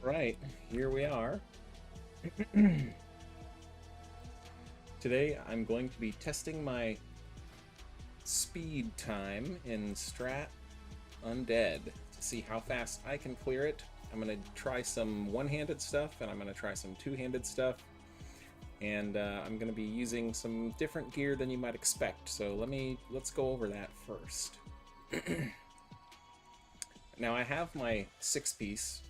Right, here we are. Today I'm going to be testing my speed time in Strat Undead to see how fast I can clear it. I'm going to try some one-handed stuff and I'm going to try some two-handed stuff. And I'm going to be using some different gear than you might expect. So let's go over that first. Now I have my 6-piece,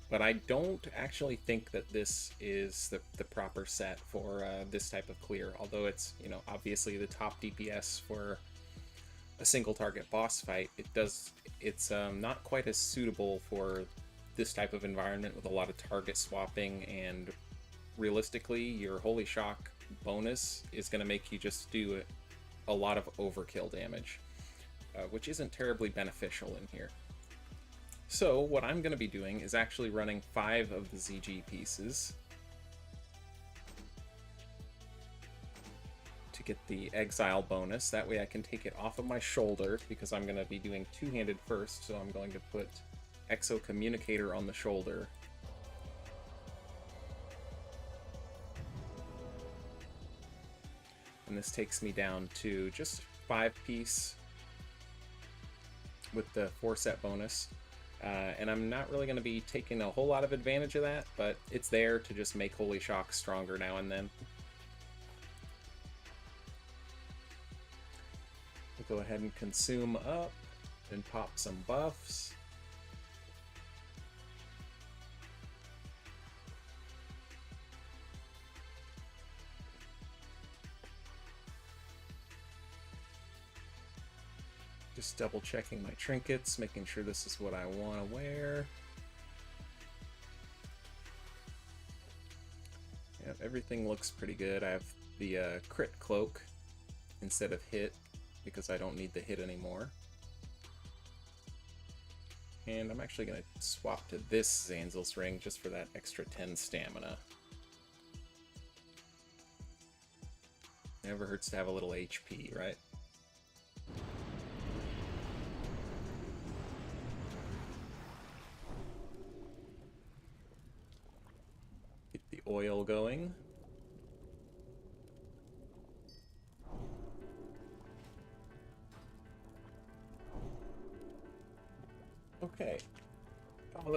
but I don't actually think that this is the proper set for this type of clear, although it's, obviously the top DPS for a single target boss fight. It's not quite as suitable for this type of environment with a lot of target swapping, and realistically your Holy Shock bonus is going to make you just do a lot of overkill damage, which isn't terribly beneficial in here. So what I'm going to be doing is actually running 5 of the ZG pieces to get the exile bonus. That way I can take it off of my shoulder, because I'm going to be doing two-handed first, so I'm going to put Exo Communicator on the shoulder. And this takes me down to just 5-piece with the 4-set bonus. And I'm not really going to be taking a whole lot of advantage of that, but it's there to just make Holy Shock stronger now and then. We'll go ahead and consume up and pop some buffs. Just double checking my trinkets, making sure this is what I want to wear. Yep, everything looks pretty good. I have the crit cloak instead of hit, because I don't need the hit anymore. And I'm actually going to swap to this Zanzel's Ring just for that extra 10 stamina. Never hurts to have a little HP, right? Oil going. Okay.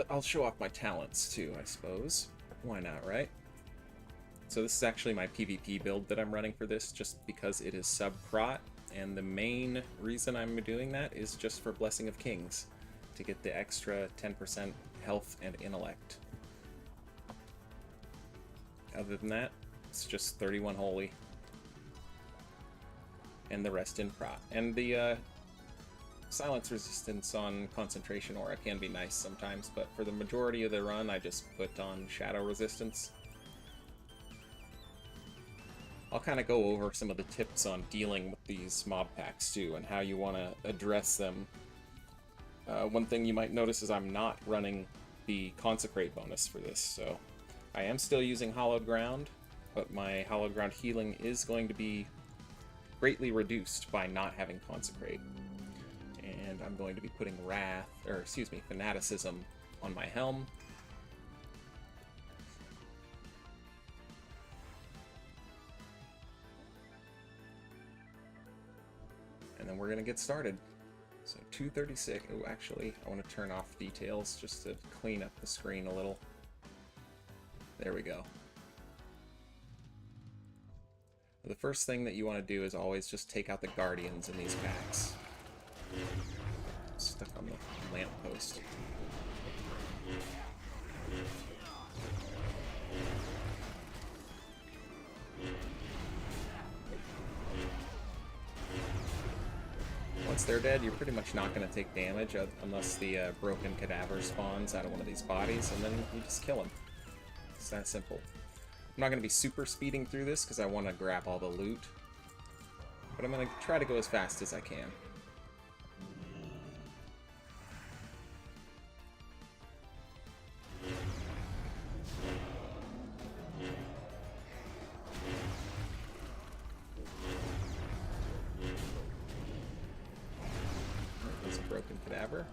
I'll show off my talents too, I suppose. Why not, right? So this is actually my PvP build that I'm running for this, just because it is sub-prot, and the main reason I'm doing that is just for Blessing of Kings, to get the extra 10% health and intellect. Other than that, it's just 31 holy. And the rest in prot. And the silence resistance on concentration aura can be nice sometimes, but for the majority of the run, I just put on shadow resistance. I'll kind of go over some of the tips on dealing with these mob packs too, and how you want to address them. One thing you might notice is I'm not running the Consecrate bonus for this, so I am still using Hallowed Ground, but my Hallowed Ground healing is going to be greatly reduced by not having Consecrate. And I'm going to be putting Fanaticism on my helm. And then we're going to get started. So 236. Oh, actually, I want to turn off details just to clean up the screen a little. There we go. The first thing that you want to do is always just take out the Guardians in these packs. Stuck on the lamppost. Once they're dead, you're pretty much not going to take damage unless the broken cadaver spawns out of one of these bodies, and then you just kill him. It's that simple. I'm not going to be super speeding through this because I want to grab all the loot, but I'm going to try to go as fast as I can. There's a broken cadaver.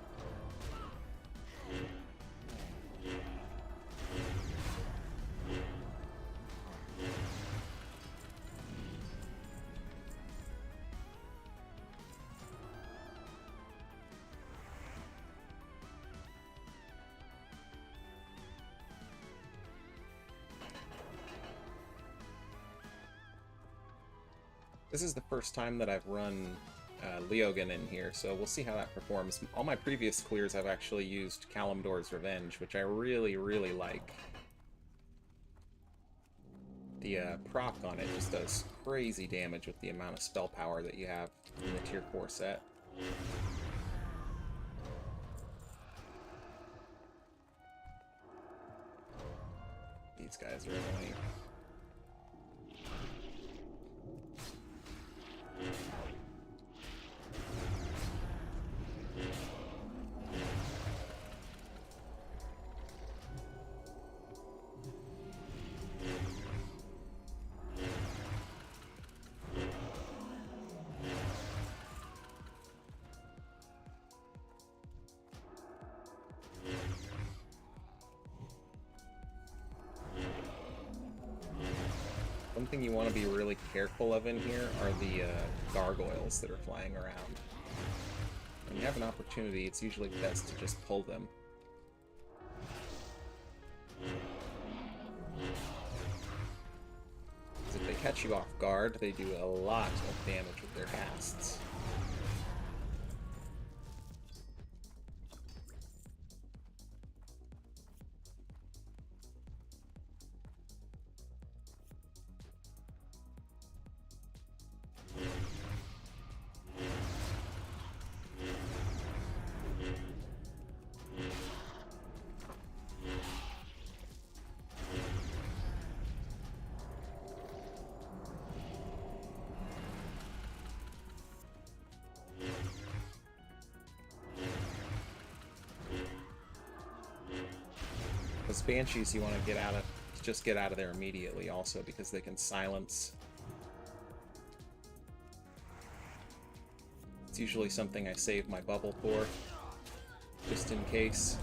This is the first time that I've run Leogan in here, so we'll see how that performs. All my previous clears I've actually used Kalimdor's Revenge, which I really, really like. The proc on it just does crazy damage with the amount of spell power that you have in the tier 4 set. These guys are annoying. One thing you want to be really careful of in here are the gargoyles that are flying around. When you have an opportunity, it's usually best to just pull them. Because if they catch you off guard, they do a lot of damage with their casts. Those Banshees you want to just get out of there immediately also, because they can silence. It's usually something I save my bubble for, just in case.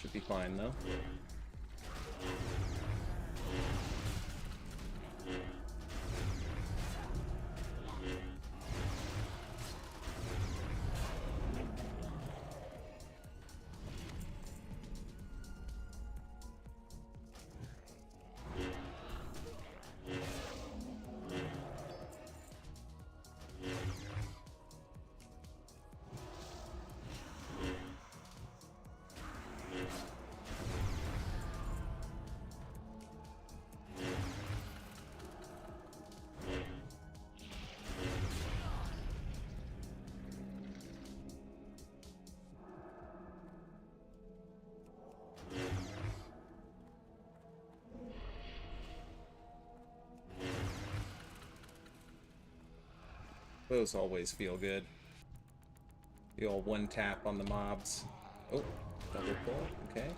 Should be fine though. Those always feel good. The old one tap on the mobs. Oh, double pull, okay.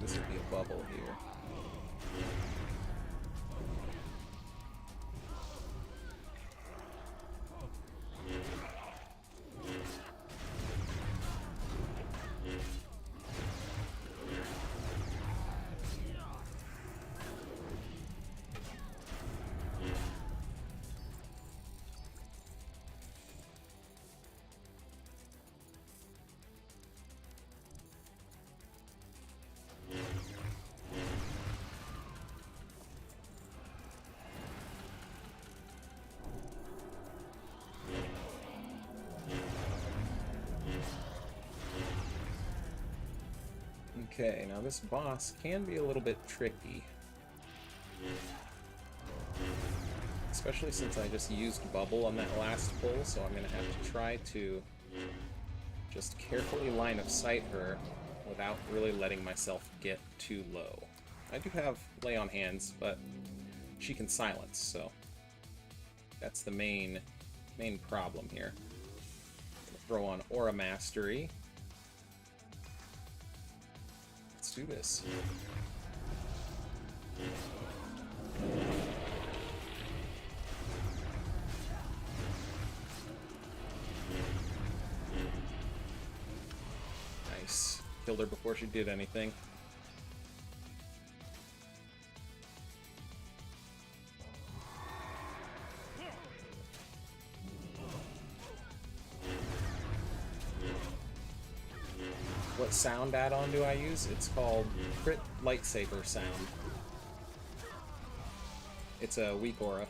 This would be a bubble here. Okay, now this boss can be a little bit tricky. Especially since I just used bubble on that last pull, so I'm going to have to try to just carefully line of sight her without really letting myself get too low. I do have lay on hands, but she can silence, so that's the main problem here. Throw on Aura Mastery. Let's do this. Nice. Killed her before she did anything. What sound add-on do I use? It's called Crit Lightsaber Sound. It's a weak aura.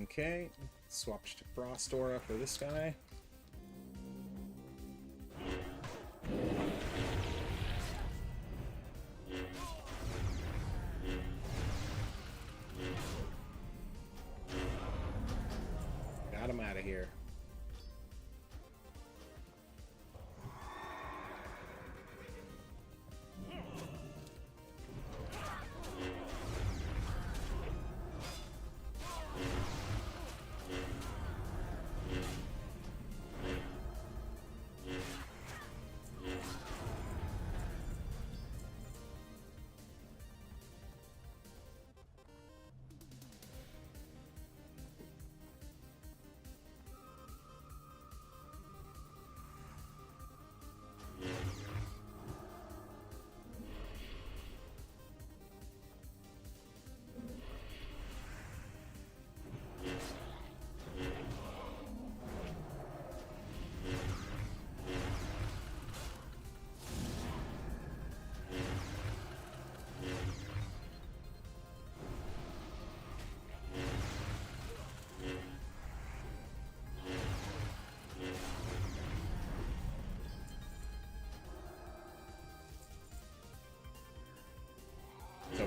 Okay, swapped to Frost Aura for this guy. Got him out of here.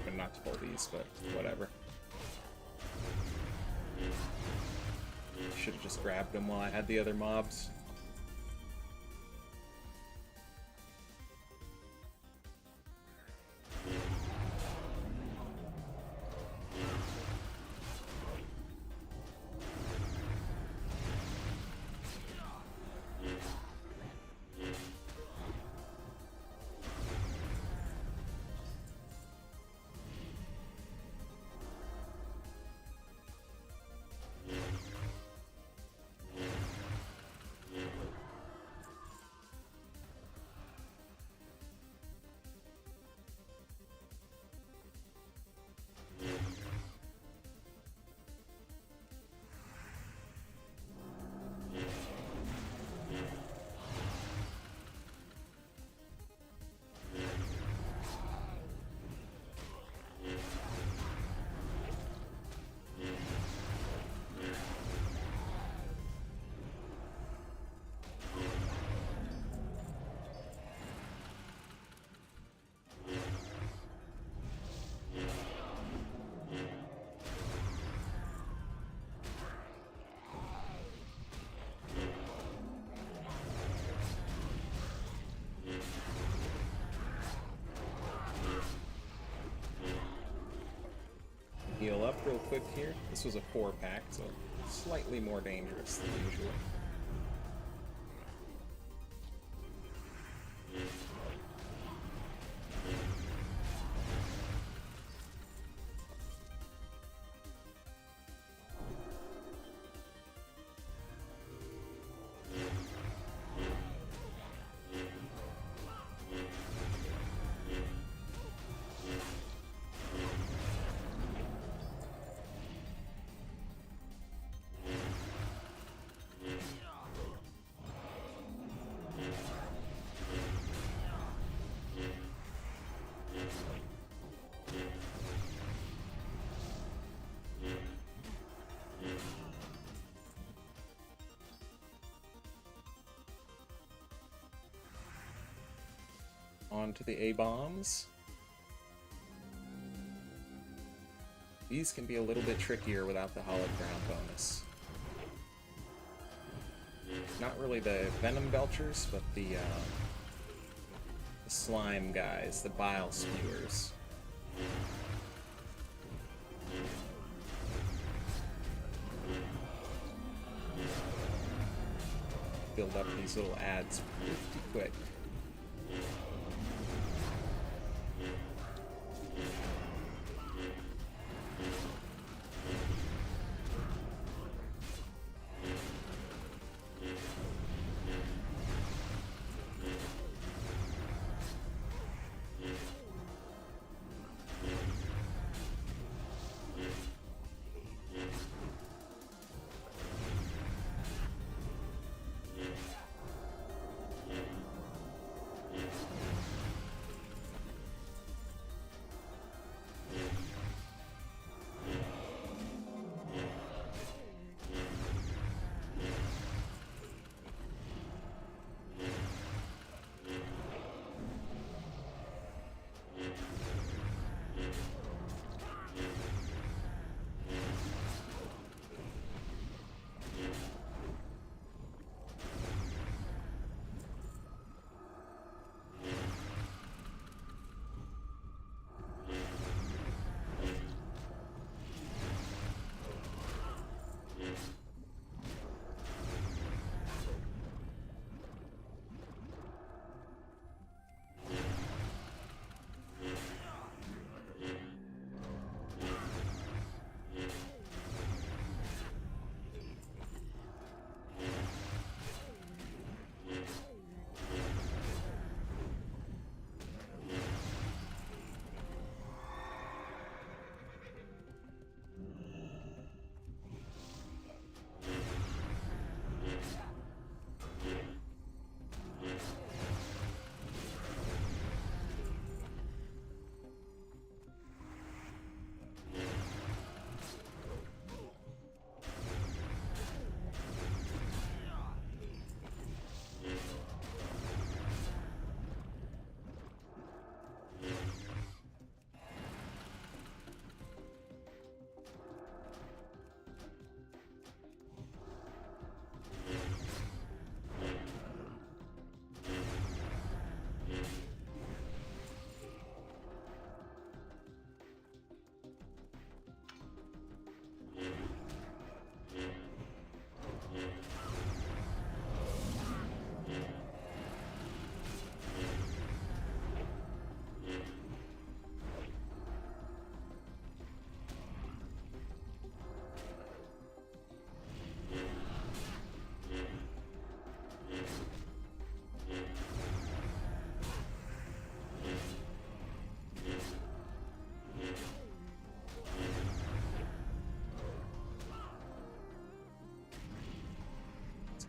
hoping not to pull these, but whatever. Should have just grabbed them while I had the other mobs. Heal up real quick here. This was a 4-pack, so slightly more dangerous than usual. On to the A-bombs. These can be a little bit trickier without the Hallowed Ground bonus. Not really the Venom Belchers, but the slime guys, the Bile Spewers. Build up these little ads pretty quick.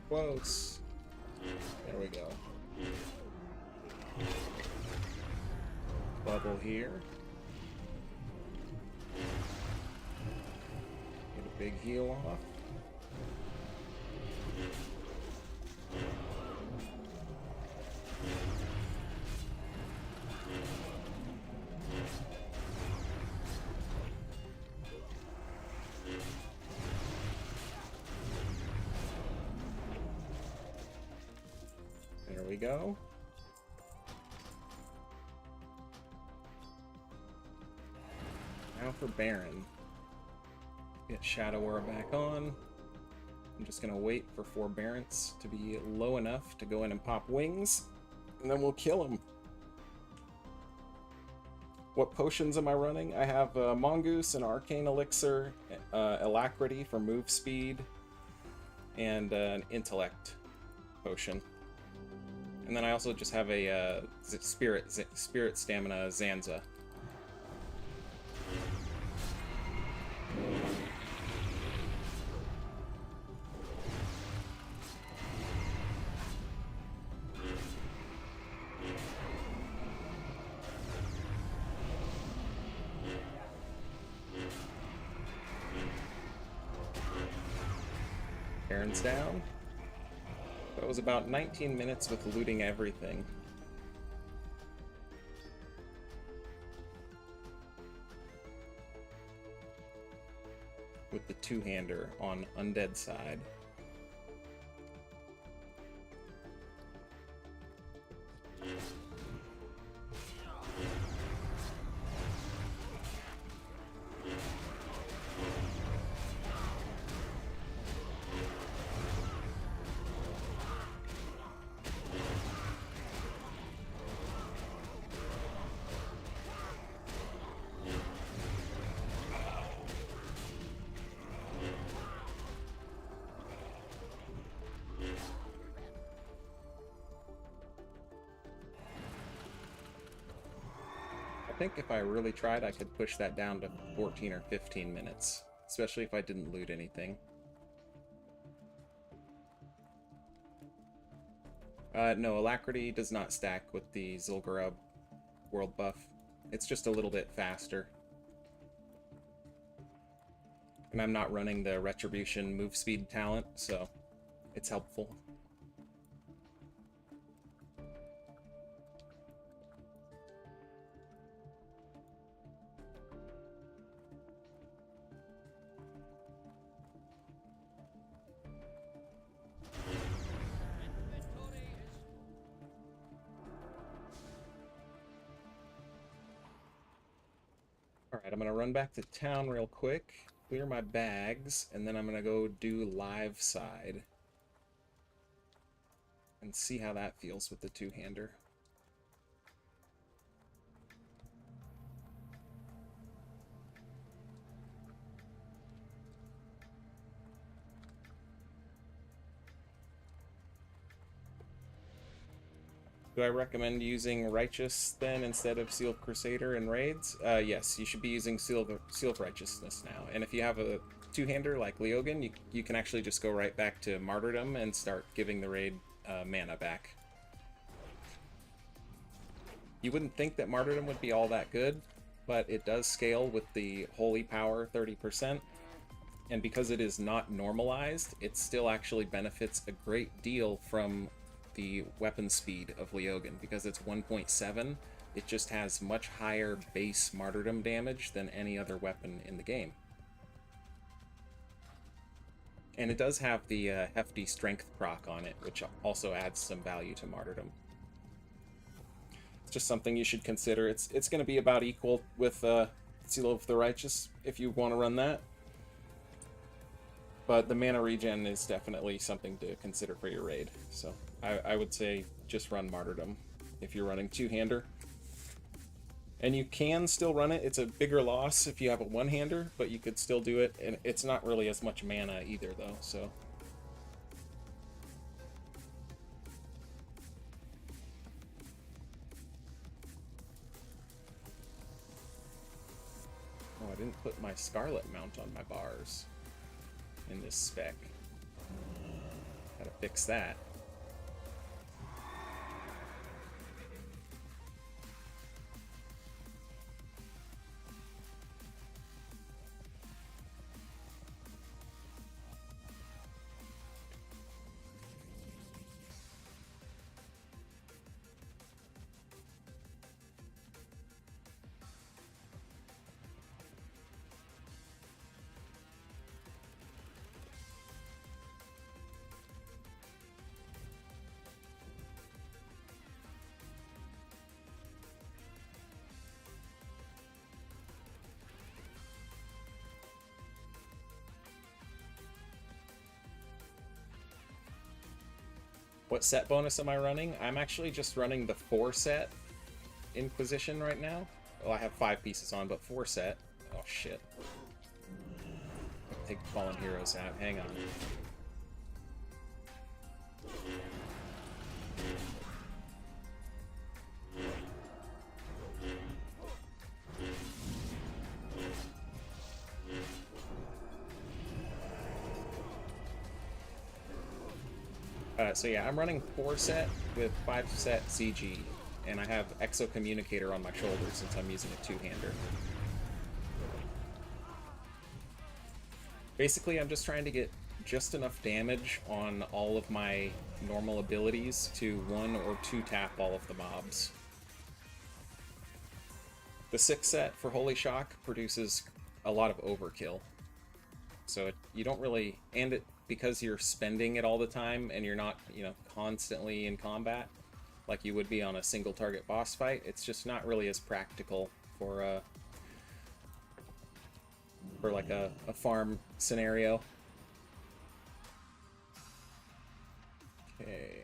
Close. There we go. Bubble here. Get a big heal off. There we go. Now for Baron. Get Shadow Aura back on. I'm just gonna wait for Forbearance to be low enough to go in and pop wings, and then we'll kill him. What potions am I running? I have Mongoose, an Arcane Elixir, Alacrity for move speed, and an Intellect potion. And then I also just have a Spirit Stamina Zanza. Baron's down. That was about 19 minutes with looting everything. With the two-hander on Undead side. I think if I really tried, I could push that down to 14 or 15 minutes, especially if I didn't loot anything. No, Alacrity does not stack with the Zul'Gurub world buff. It's just a little bit faster. And I'm not running the Retribution move speed talent, so it's helpful. Alright, I'm going to run back to town real quick, clear my bags, and then I'm going to go do live side. And see how that feels with the two-hander. Do I recommend using Righteous then instead of Seal of Crusader in raids? Yes, you should be using Seal of Righteousness now. And if you have a two-hander like Leogan, you can actually just go right back to Martyrdom and start giving the raid mana back. You wouldn't think that Martyrdom would be all that good, but it does scale with the Holy Power 30%. And because it is not normalized, it still actually benefits a great deal from the weapon speed of Leogan. Because it's 1.7, it just has much higher base martyrdom damage than any other weapon in the game. And it does have the hefty strength proc on it, which also adds some value to martyrdom. It's just something you should consider. It's going to be about equal with Seal of the Righteous if you want to run that. But the mana regen is definitely something to consider for your raid. So I would say just run Martyrdom if you're running two-hander. And you can still run it. It's a bigger loss if you have a one-hander, but you could still do it. And it's not really as much mana either, though, so... Oh, I didn't put my Scarlet mount on my bars in this spec. Gotta fix that. What set bonus am I running? I'm actually just running the 4 set Inquisition right now. Well, I have 5 pieces on, but 4 set. Oh shit. Take the Fallen Heroes out. Hang on. So yeah, I'm running 4 set with 5 set CG, and I have Exo Communicator on my shoulders since I'm using a 2-hander. Basically, I'm just trying to get just enough damage on all of my normal abilities to 1 or 2 tap all of the mobs. The 6 set for Holy Shock produces a lot of overkill. So you don't really, and it, because you're spending it all the time and you're not, you know, constantly in combat like you would be on a single target boss fight, it's just not really as practical for like a farm scenario. Okay.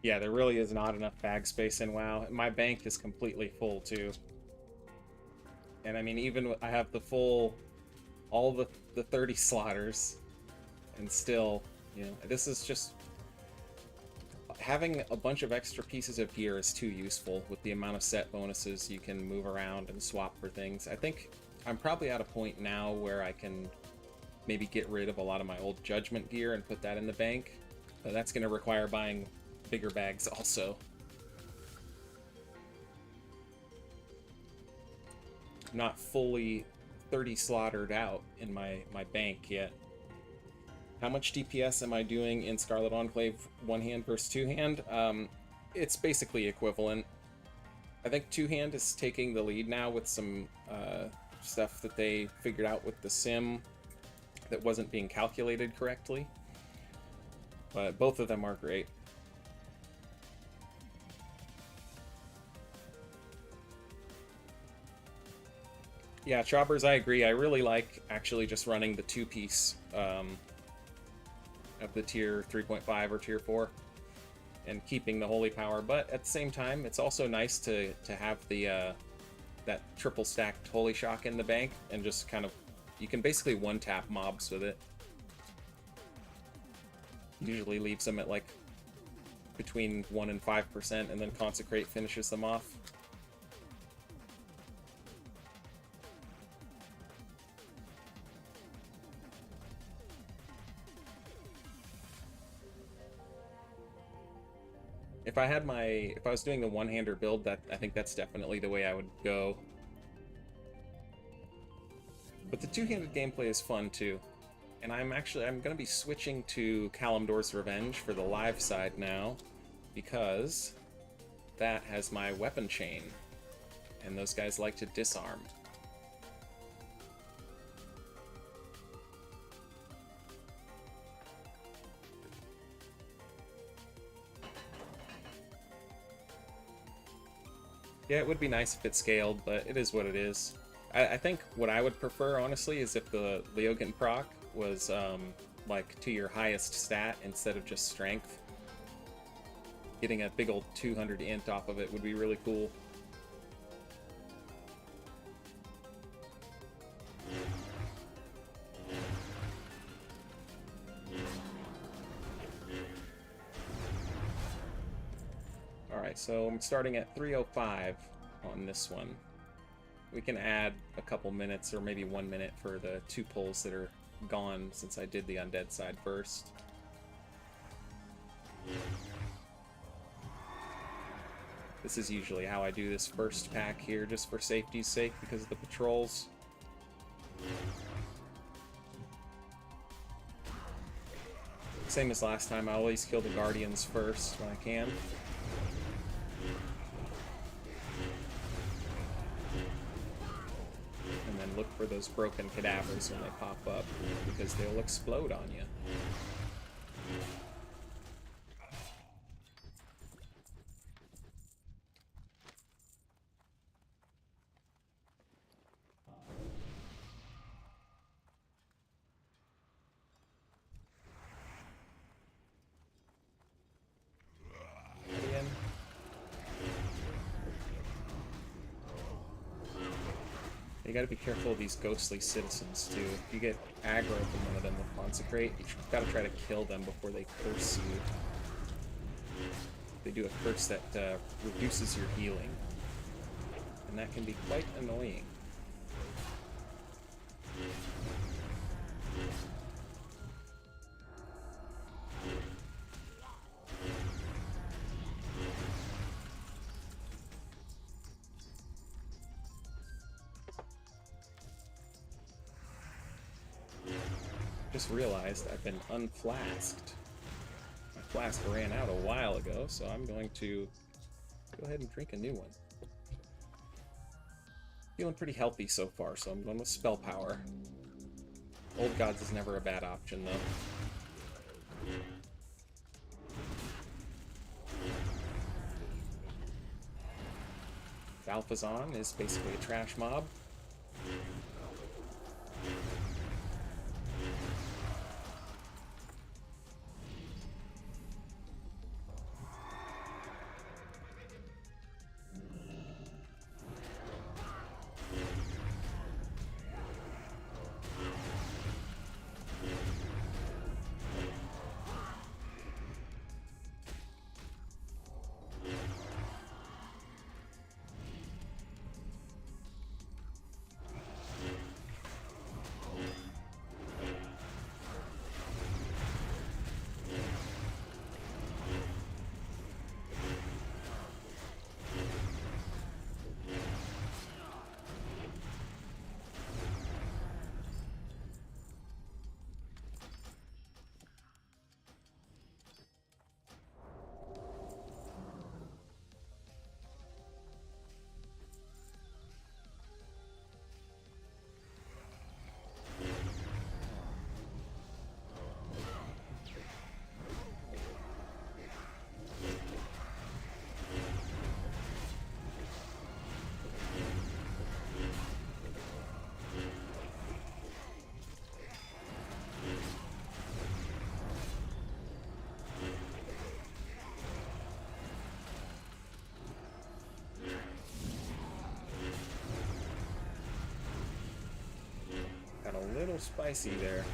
Yeah, there really is not enough bag space in WoW. My bank is completely full too. And I mean, even I have the full, all the 30 slaughters, and still, you know, this is just, having a bunch of extra pieces of gear is too useful with the amount of set bonuses you can move around and swap for things. I think I'm probably at a point now where I can maybe get rid of a lot of my old Judgment gear and put that in the bank. But that's going to require buying bigger bags also. Not fully 30 slaughtered out in my bank yet. How much DPS am I doing in Scarlet Enclave 1-hand versus 2-hand? It's basically equivalent. I think 2-hand is taking the lead now with some stuff that they figured out with the sim that wasn't being calculated correctly. But both of them are great. Yeah, Choppers, I agree. I really like actually just running the 2-piece of the tier 3.5 or tier 4 and keeping the holy power, but at the same time it's also nice to have the that triple stacked holy shock in the bank and just kind of, you can basically one tap mobs with it. Usually leaves them at like between 1 and 5%, and then Consecrate finishes them off. if I was doing the one-hander build, that I think that's definitely the way I would go. But the two-handed gameplay is fun too. And I'm gonna be switching to Kalimdor's Revenge for the live side now, because that has my weapon chain, and those guys like to disarm. Yeah, it would be nice if it scaled, but it is what it is. I think what I would prefer, honestly, is if the Leogan proc was, like, to your highest stat instead of just strength. Getting a big old 200 int off of it would be really cool. Alright, so I'm starting at 305 on this one. We can add a couple minutes, or maybe 1 minute, for the 2 pulls that are gone since I did the Undead side first. This is usually how I do this first pack here, just for safety's sake, because of the patrols. Same as last time, I always kill the Guardians first when I can. And then look for those broken cadavers when they pop up, because they'll explode on you. You gotta be careful of these ghostly citizens, too. If you get aggro from one of them with Consecrate, you gotta try to kill them before they curse you. They do a curse that reduces your healing, and that can be quite annoying. Just realized I've been unflasked. My flask ran out a while ago, so I'm going to go ahead and drink a new one. Feeling pretty healthy so far, so I'm going with Spell Power. Old Gods is never a bad option, though. Valphazon is basically a trash mob. A little spicy there.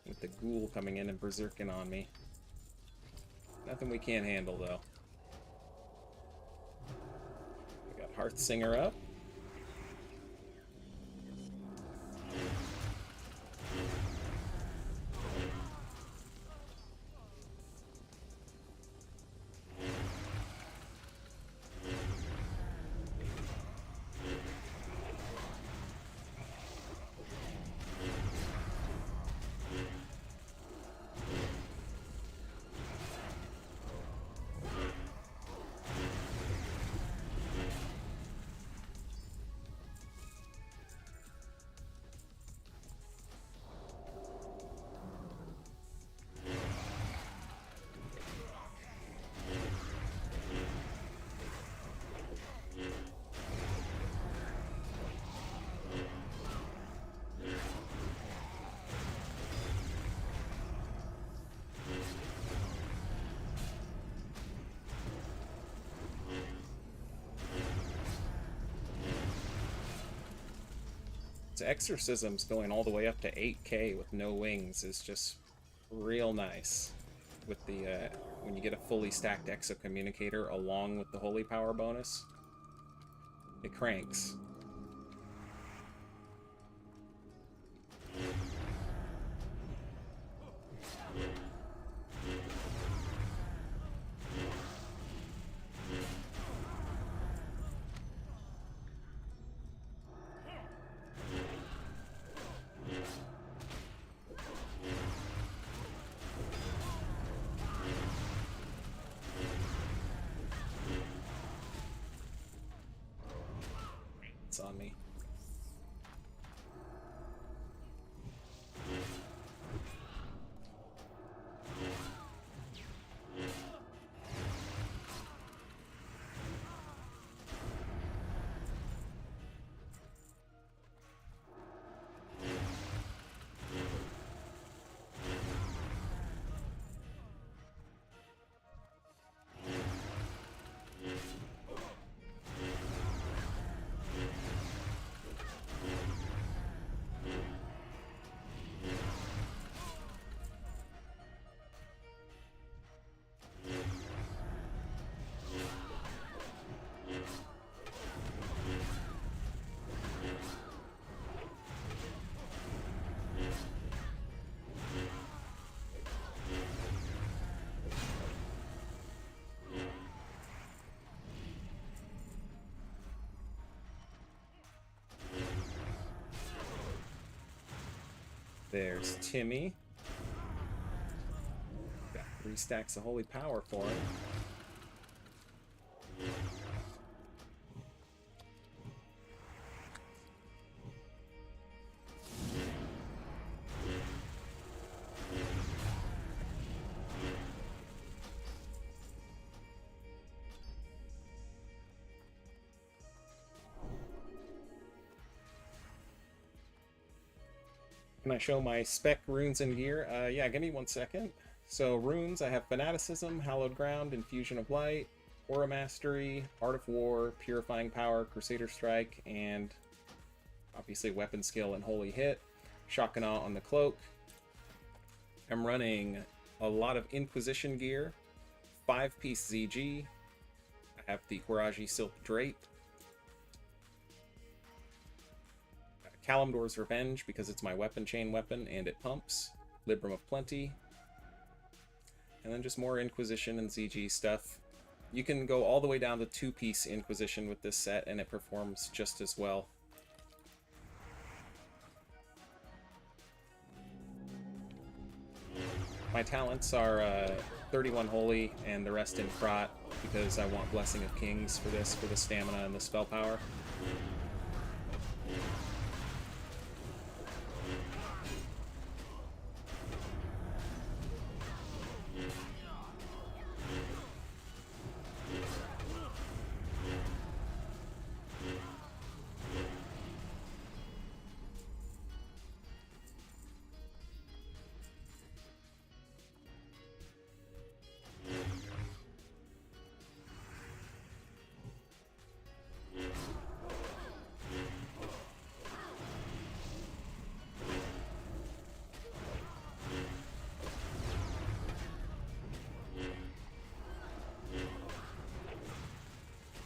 With the ghoul coming in and berserking on me. Nothing we can't handle, though. We got Hearthsinger up. Its exorcisms going all the way up to 8k with no wings is just real nice. With the when you get a fully stacked exocommunicator along with the holy power bonus, it cranks. It's on me. There's Timmy. Got 3 stacks of holy power for him. Can I show my spec runes and gear? Yeah, give me 1 second. So runes, I have Fanaticism, Hallowed Ground, Infusion of Light, Aura Mastery, Art of War, Purifying Power, Crusader Strike, and obviously Weapon Skill and Holy Hit. Shakana on the Cloak. I'm running a lot of Inquisition gear, 5-piece ZG. I have the Quaraji Silk Drape. Kalimdor's Revenge, because it's my weapon chain weapon and it pumps. Libram of Plenty. And then just more Inquisition and ZG stuff. You can go all the way down to 2-piece Inquisition with this set and it performs just as well. My talents are 31 Holy and the rest in Strat, because I want Blessing of Kings for this, for the stamina and the spell power.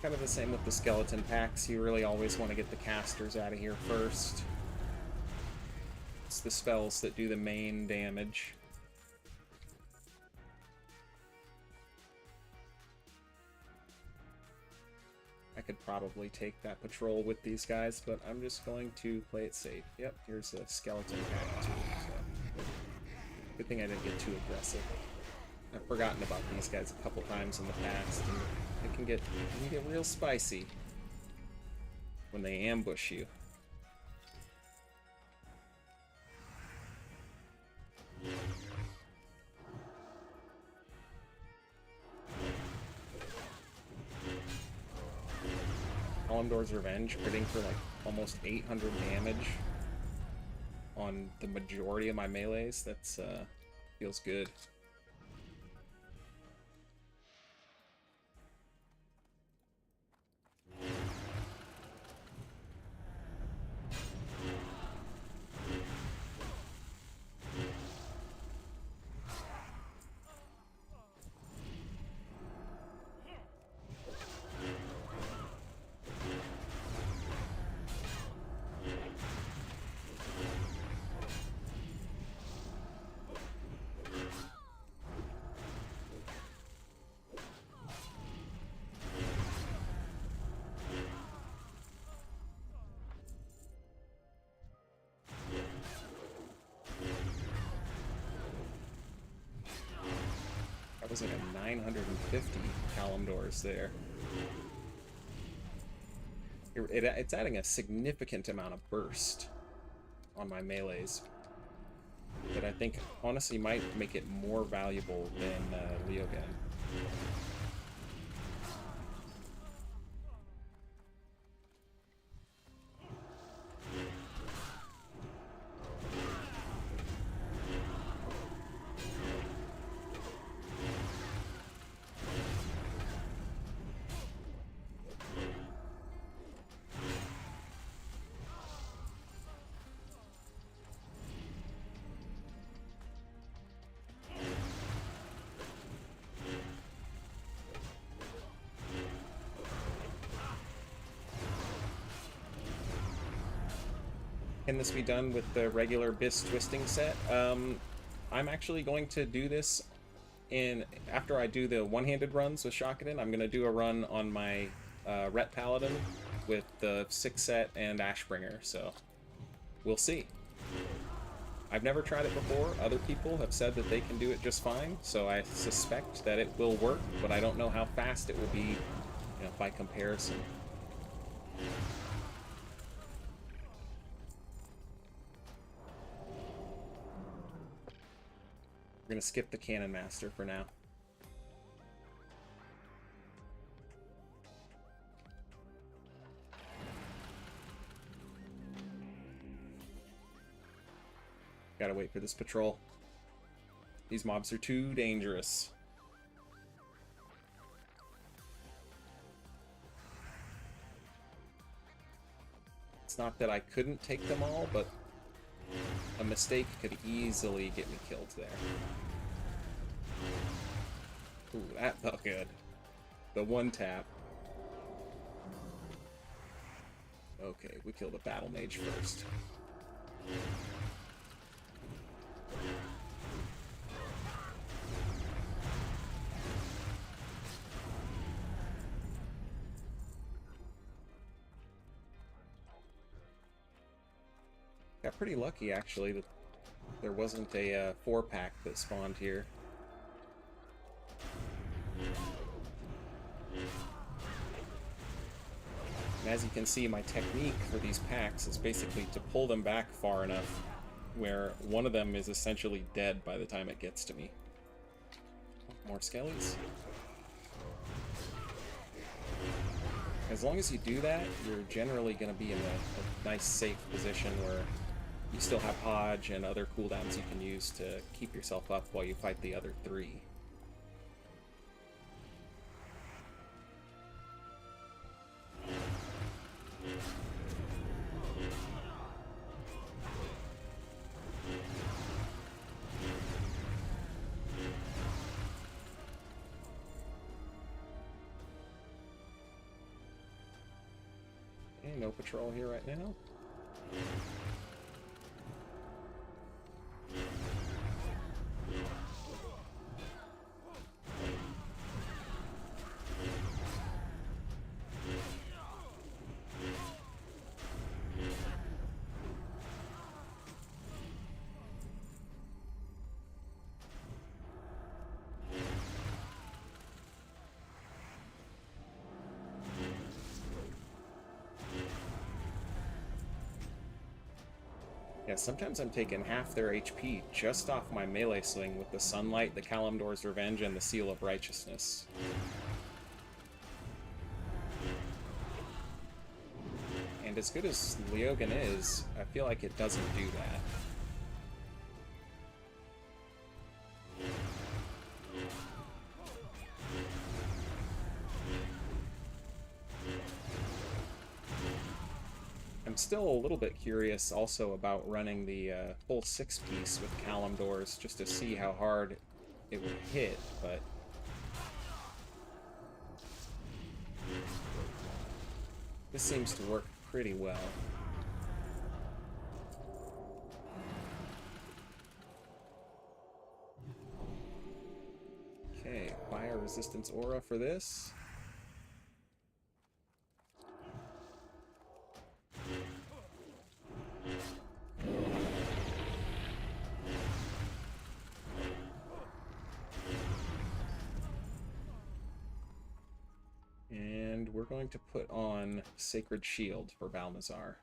Kind of the same with the skeleton packs. You really always want to get the casters out of here first. It's the spells that do the main damage. I could probably take that patrol with these guys, but I'm just going to play it safe. Yep, here's a skeleton pack too. So. Good thing I didn't get too aggressive. I've forgotten about these guys a couple times in the past, and it can get real spicy when they ambush you. Kalimdor's Revenge, critting for like almost 800 damage on the majority of my melees. That's feels good. does like a 950 Kalimdor's there. It's adding a significant amount of burst on my melees that I think honestly might make it more valuable than Leogan. Can this be done with the regular Bis twisting set? I'm actually going to do this after I do the one-handed runs with Shakaden. I'm going to do a run on my Ret Paladin with the 6 set and Ashbringer, so we'll see. I've never tried it before. Other people have said that they can do it just fine, so I suspect that it will work, but I don't know how fast it will be, by comparison. We're going to skip the Cannon Master for now. Gotta wait for this patrol. These mobs are too dangerous. It's not that I couldn't take them all, but a mistake could easily get me killed there. Ooh, that felt good. The one tap. Okay, we killed a battle mage first. Got pretty lucky, actually, that there wasn't a 4-pack that spawned here. And as you can see, my technique for these packs is basically to pull them back far enough where one of them is essentially dead by the time it gets to me. More skellies. As long as you do that, you're generally going to be in a nice, safe position where you still have Hodge and other cooldowns you can use to keep yourself up while you fight the other 3. Okay, no patrol here right now. Yeah, sometimes I'm taking half their HP just off my melee swing with the Sunlight, the Kalimdor's Revenge, and the Seal of Righteousness. And as good as Leogan is, I feel like it doesn't do that. I'm still a little bit curious also about running the full 6-piece with Kalimdor's just to see how hard it would hit, but this seems to work pretty well. Okay, fire resistance aura for this. going to put on Sacred Shield for Balmazar.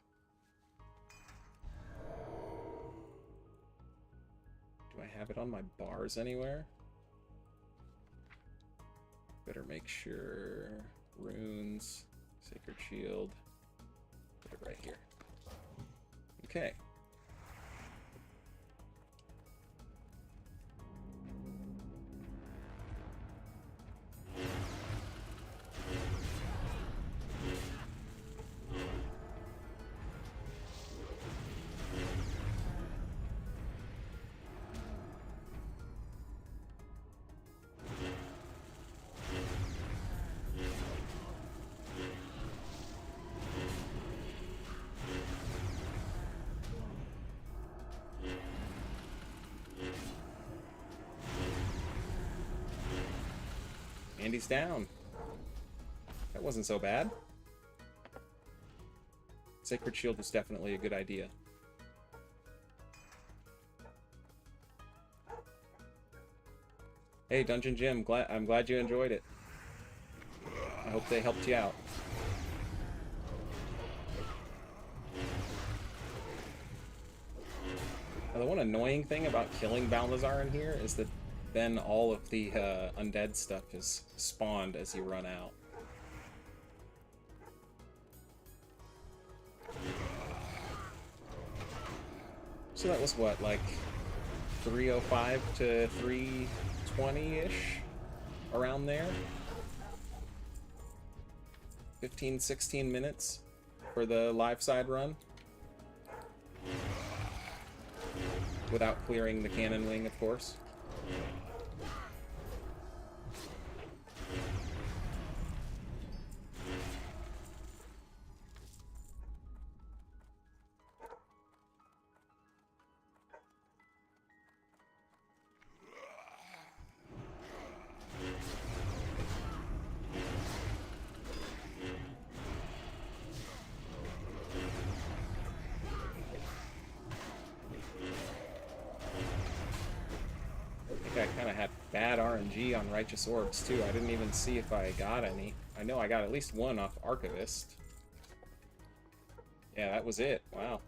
Do I have it on my bars anywhere? Better make sure. Runes, Sacred Shield. Put it right here. Okay. And he's down. That wasn't so bad. Sacred Shield was definitely a good idea. Hey, Dungeon Jim, I'm glad you enjoyed it. I hope they helped you out. Now, the one annoying thing about killing Balmazar in here is that then all of the undead stuff is spawned as you run out. So that was what, like 305 to 320-ish? Around there? 15, 16 minutes for the live side run. Without clearing the cannon wing, of course. I kind of had bad RNG on Righteous Orbs too. I didn't even see if I got any. I know I got at least one off Archivist. Yeah, that was it. Wow.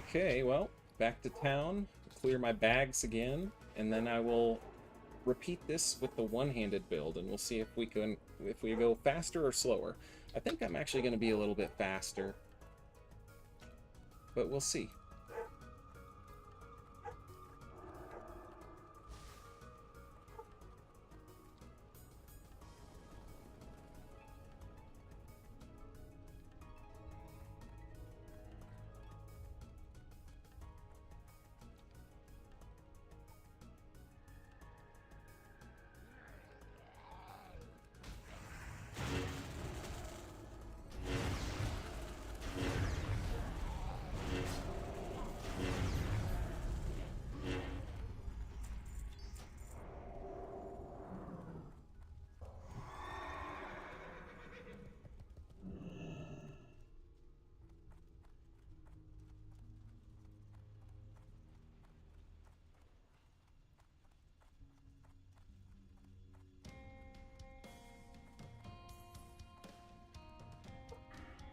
Okay, well, back to town, clear my bags again, and then I will repeat this with the one-handed build, and we'll see if we go faster or slower. I think I'm actually going to be a little bit faster, but we'll see.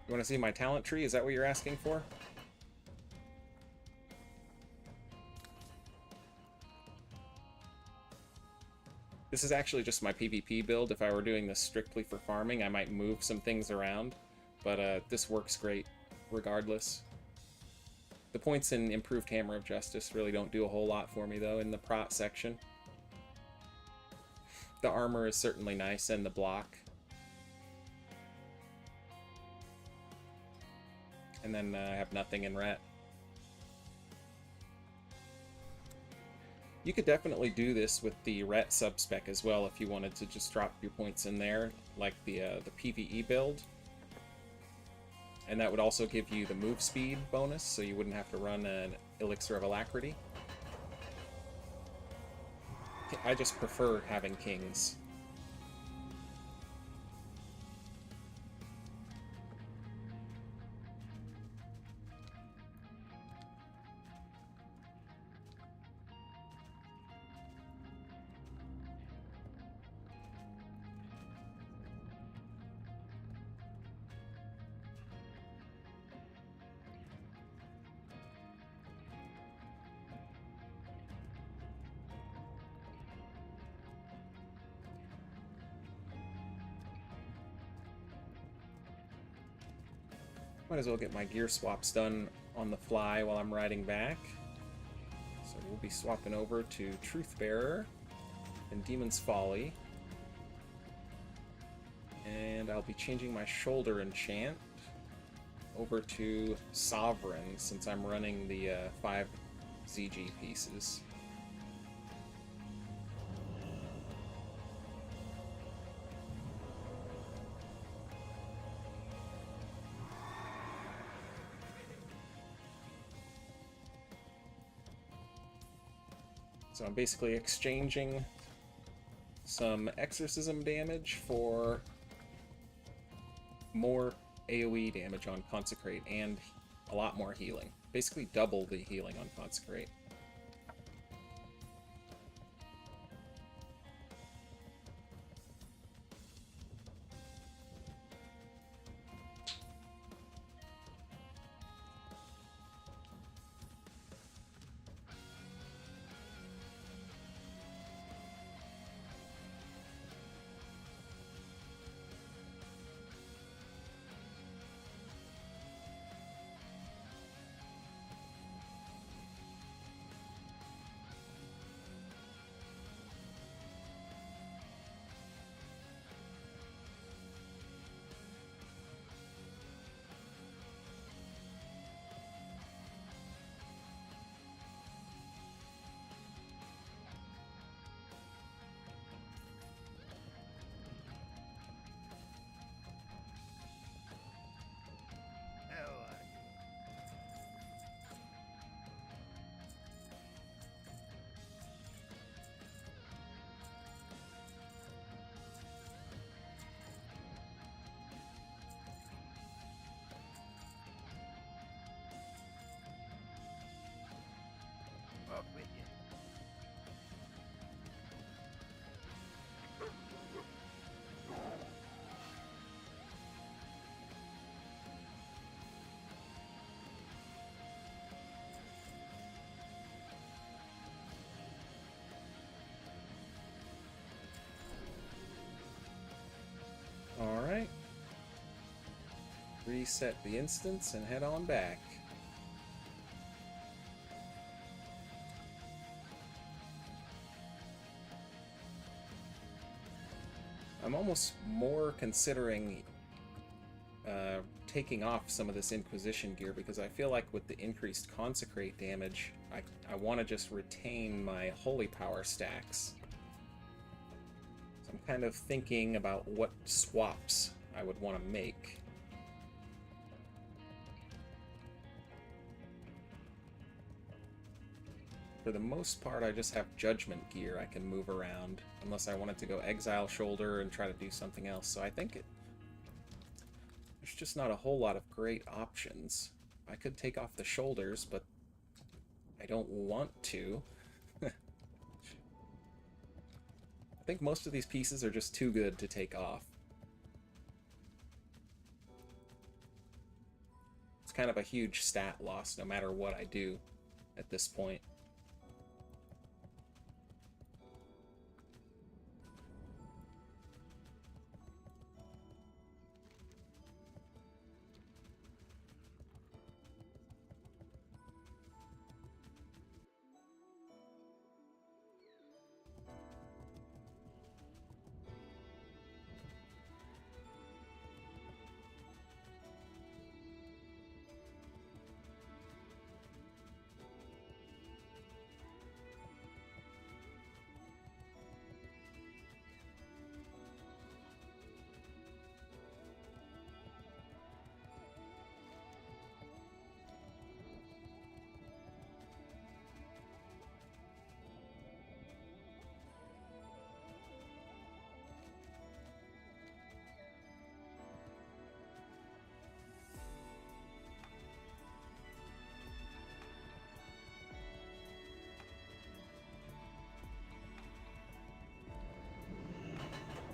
You want to see my talent tree? Is that what you're asking for? This is actually just my PvP build. If I were doing this strictly for farming, I might move some things around, but this works great regardless. The points in Improved Hammer of Justice really don't do a whole lot for me, though, in the prot section. The armor is certainly nice, and the block. And then I have nothing in ret. You could definitely do this with the ret subspec as well if you wanted to just drop your points in there, like the PvE build. And that would also give you the move speed bonus, so you wouldn't have to run an Elixir of Alacrity. I just prefer having kings. Might as well get my gear swaps done on the fly while I'm riding back. So we'll be swapping over to Truthbearer and Demon's Folly. And I'll be changing my shoulder enchant over to Sovereign since I'm running the 5 ZG pieces. So I'm basically exchanging some exorcism damage for more AoE damage on Consecrate and a lot more healing. Basically double the healing on Consecrate. Up with you. Alright. Reset the instance and head on back. I'm almost more considering taking off some of this Inquisition gear because I feel like with the increased Consecrate damage, I want to just retain my Holy Power stacks. So I'm kind of thinking about what swaps I would want to make. For the most part, I just have Judgment gear I can move around, unless I wanted to go Exile Shoulder and try to do something else. So I think there's just not a whole lot of great options. I could take off the shoulders, but I don't want to. I think most of these pieces are just too good to take off. It's kind of a huge stat loss no matter what I do at this point.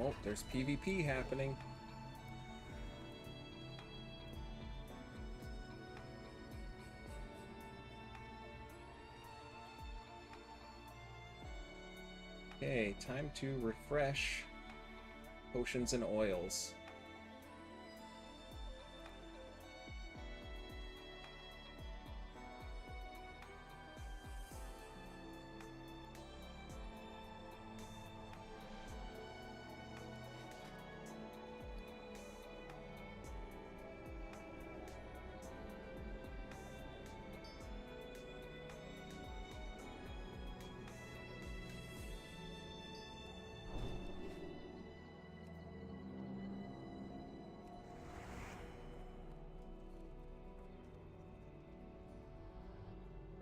Oh, there's PvP happening. Okay, time to refresh potions and oils.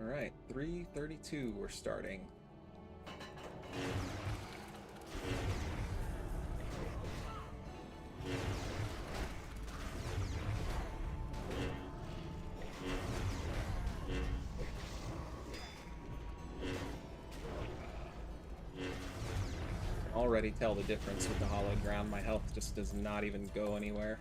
Alright, 3:32 we're starting. Already tell the difference with the hollowed ground. My health just does not even go anywhere.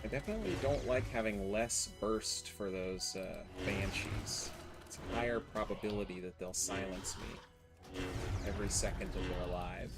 I definitely don't like having less burst for those banshees. It's a higher probability that they'll silence me every second that they're alive.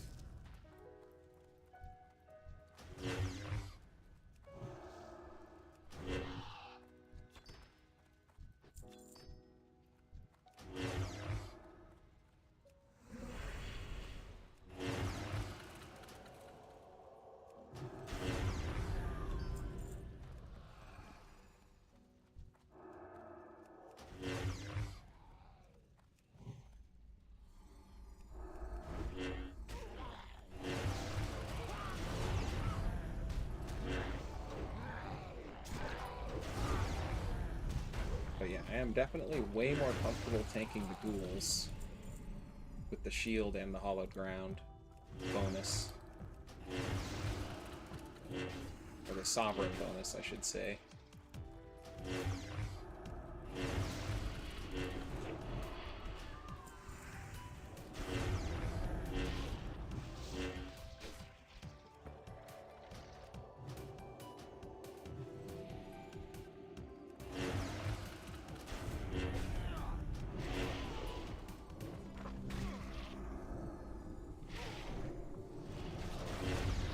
But yeah, I am definitely way more comfortable tanking the ghouls with the shield and the hollowed ground bonus. Or the sovereign bonus, I should say.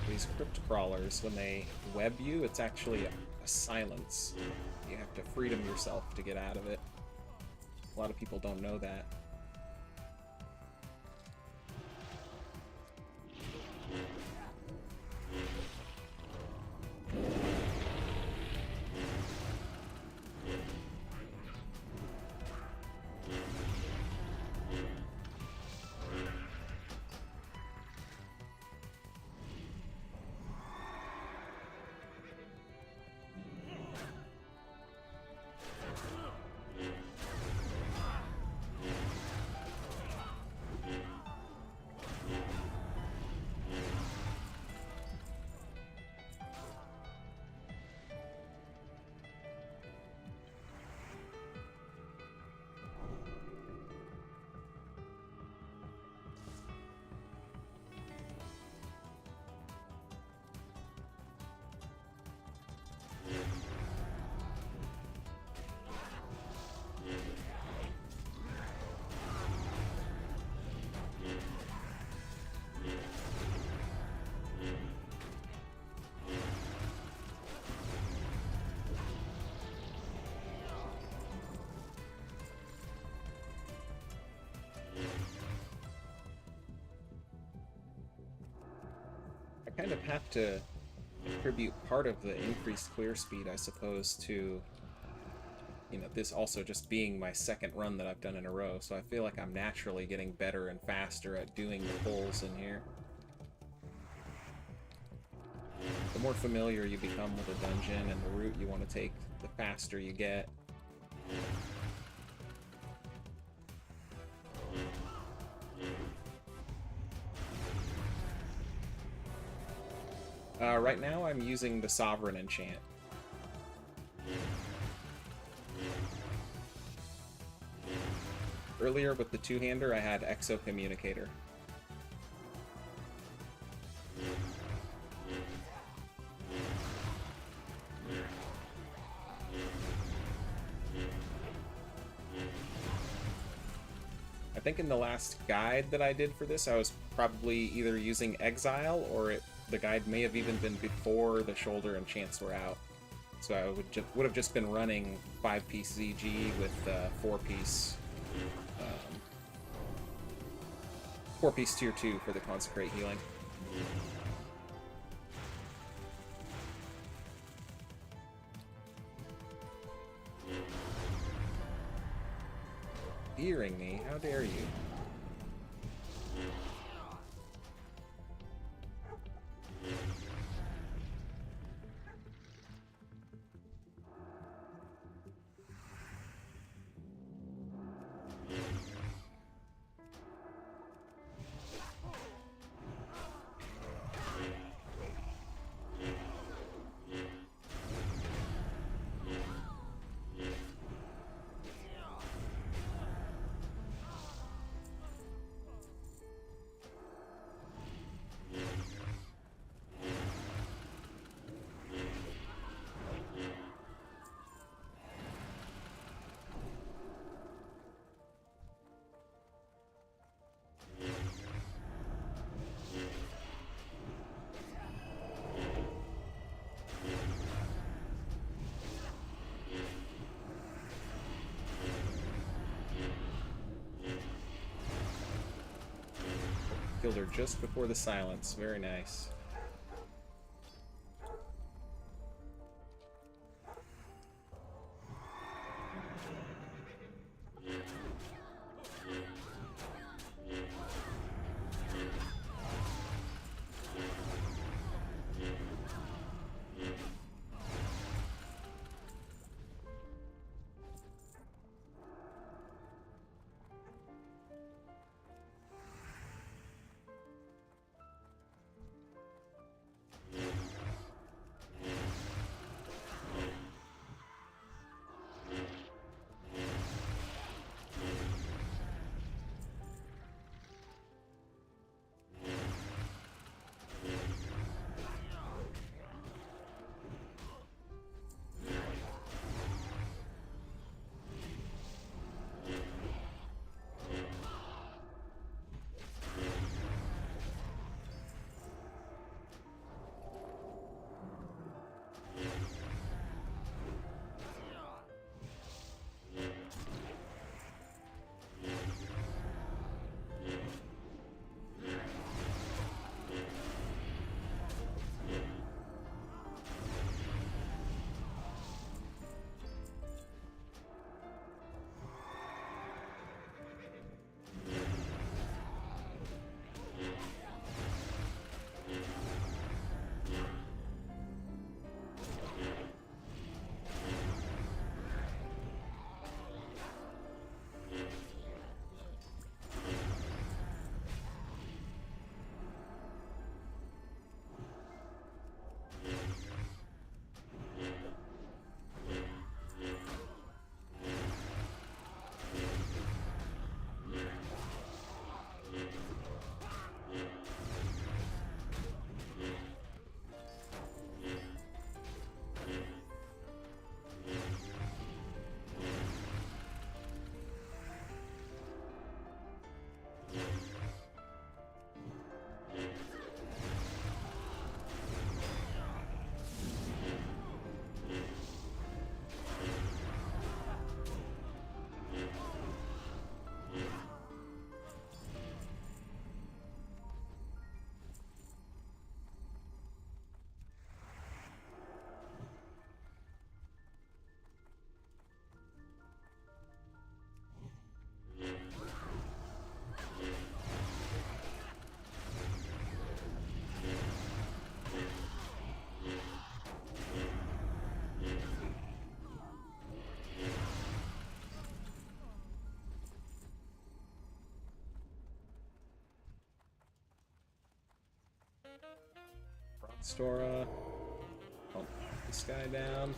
These crypt crawlers, when they web you, it's actually a silence. You have to freedom yourself to get out of it. A lot of people don't know that. I kind of have to attribute part of the increased clear speed, I suppose, to, you know, this also just being my second run that I've done in a row, so I feel like I'm naturally getting better and faster at doing the pulls in here. The more familiar you become with a dungeon and the route you want to take, the faster you get. Right now I'm using the Sovereign enchant. Earlier with the two-hander I had Exo Communicator. I think in the last guide that I did for this, I was probably either using Exile, or the guide may have even been before the shoulder enchants were out. So I would have just been running 5-piece ZG with 4-piece 4-piece tier 2 for the Consecrate healing. Fearing me? How dare you? Killed her just before the silence. Very nice. Stora. Pump this guy down.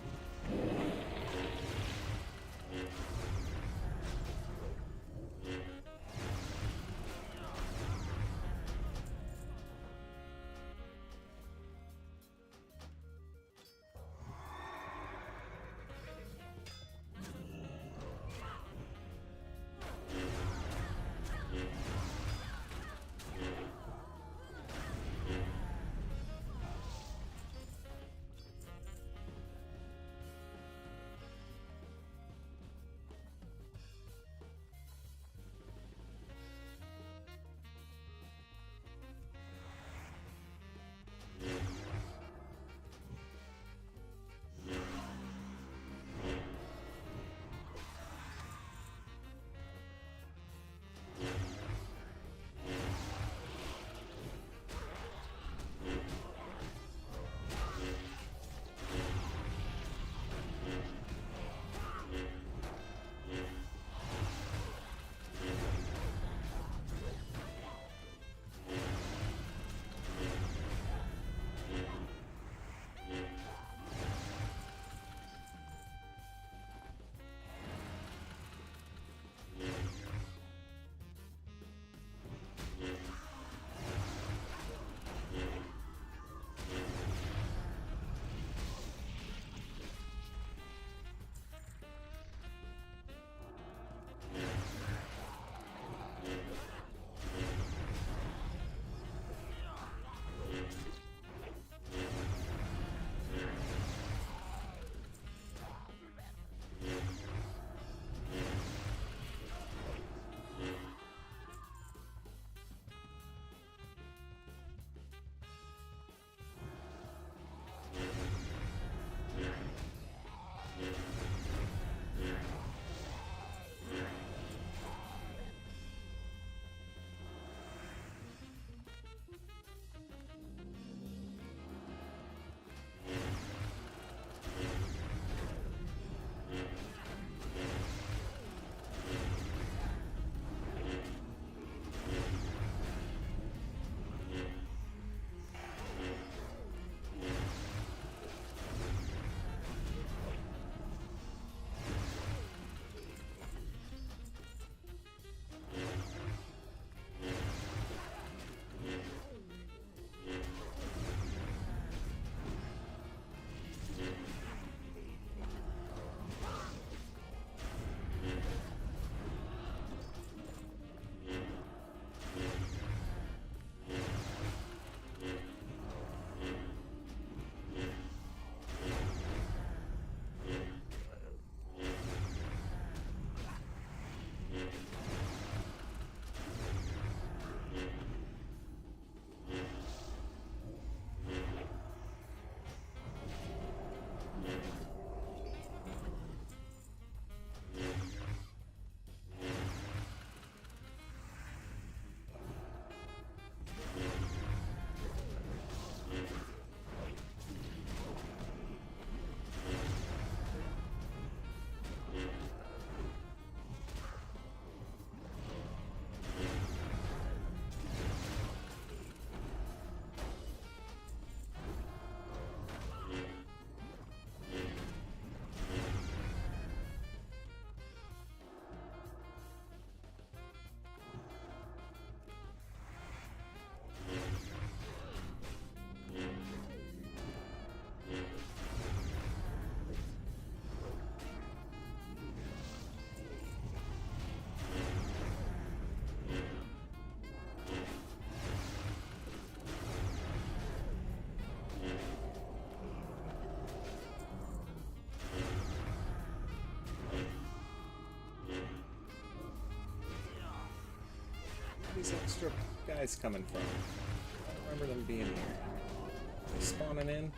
These extra guys coming from? I don't remember them being here. Are they spawning in?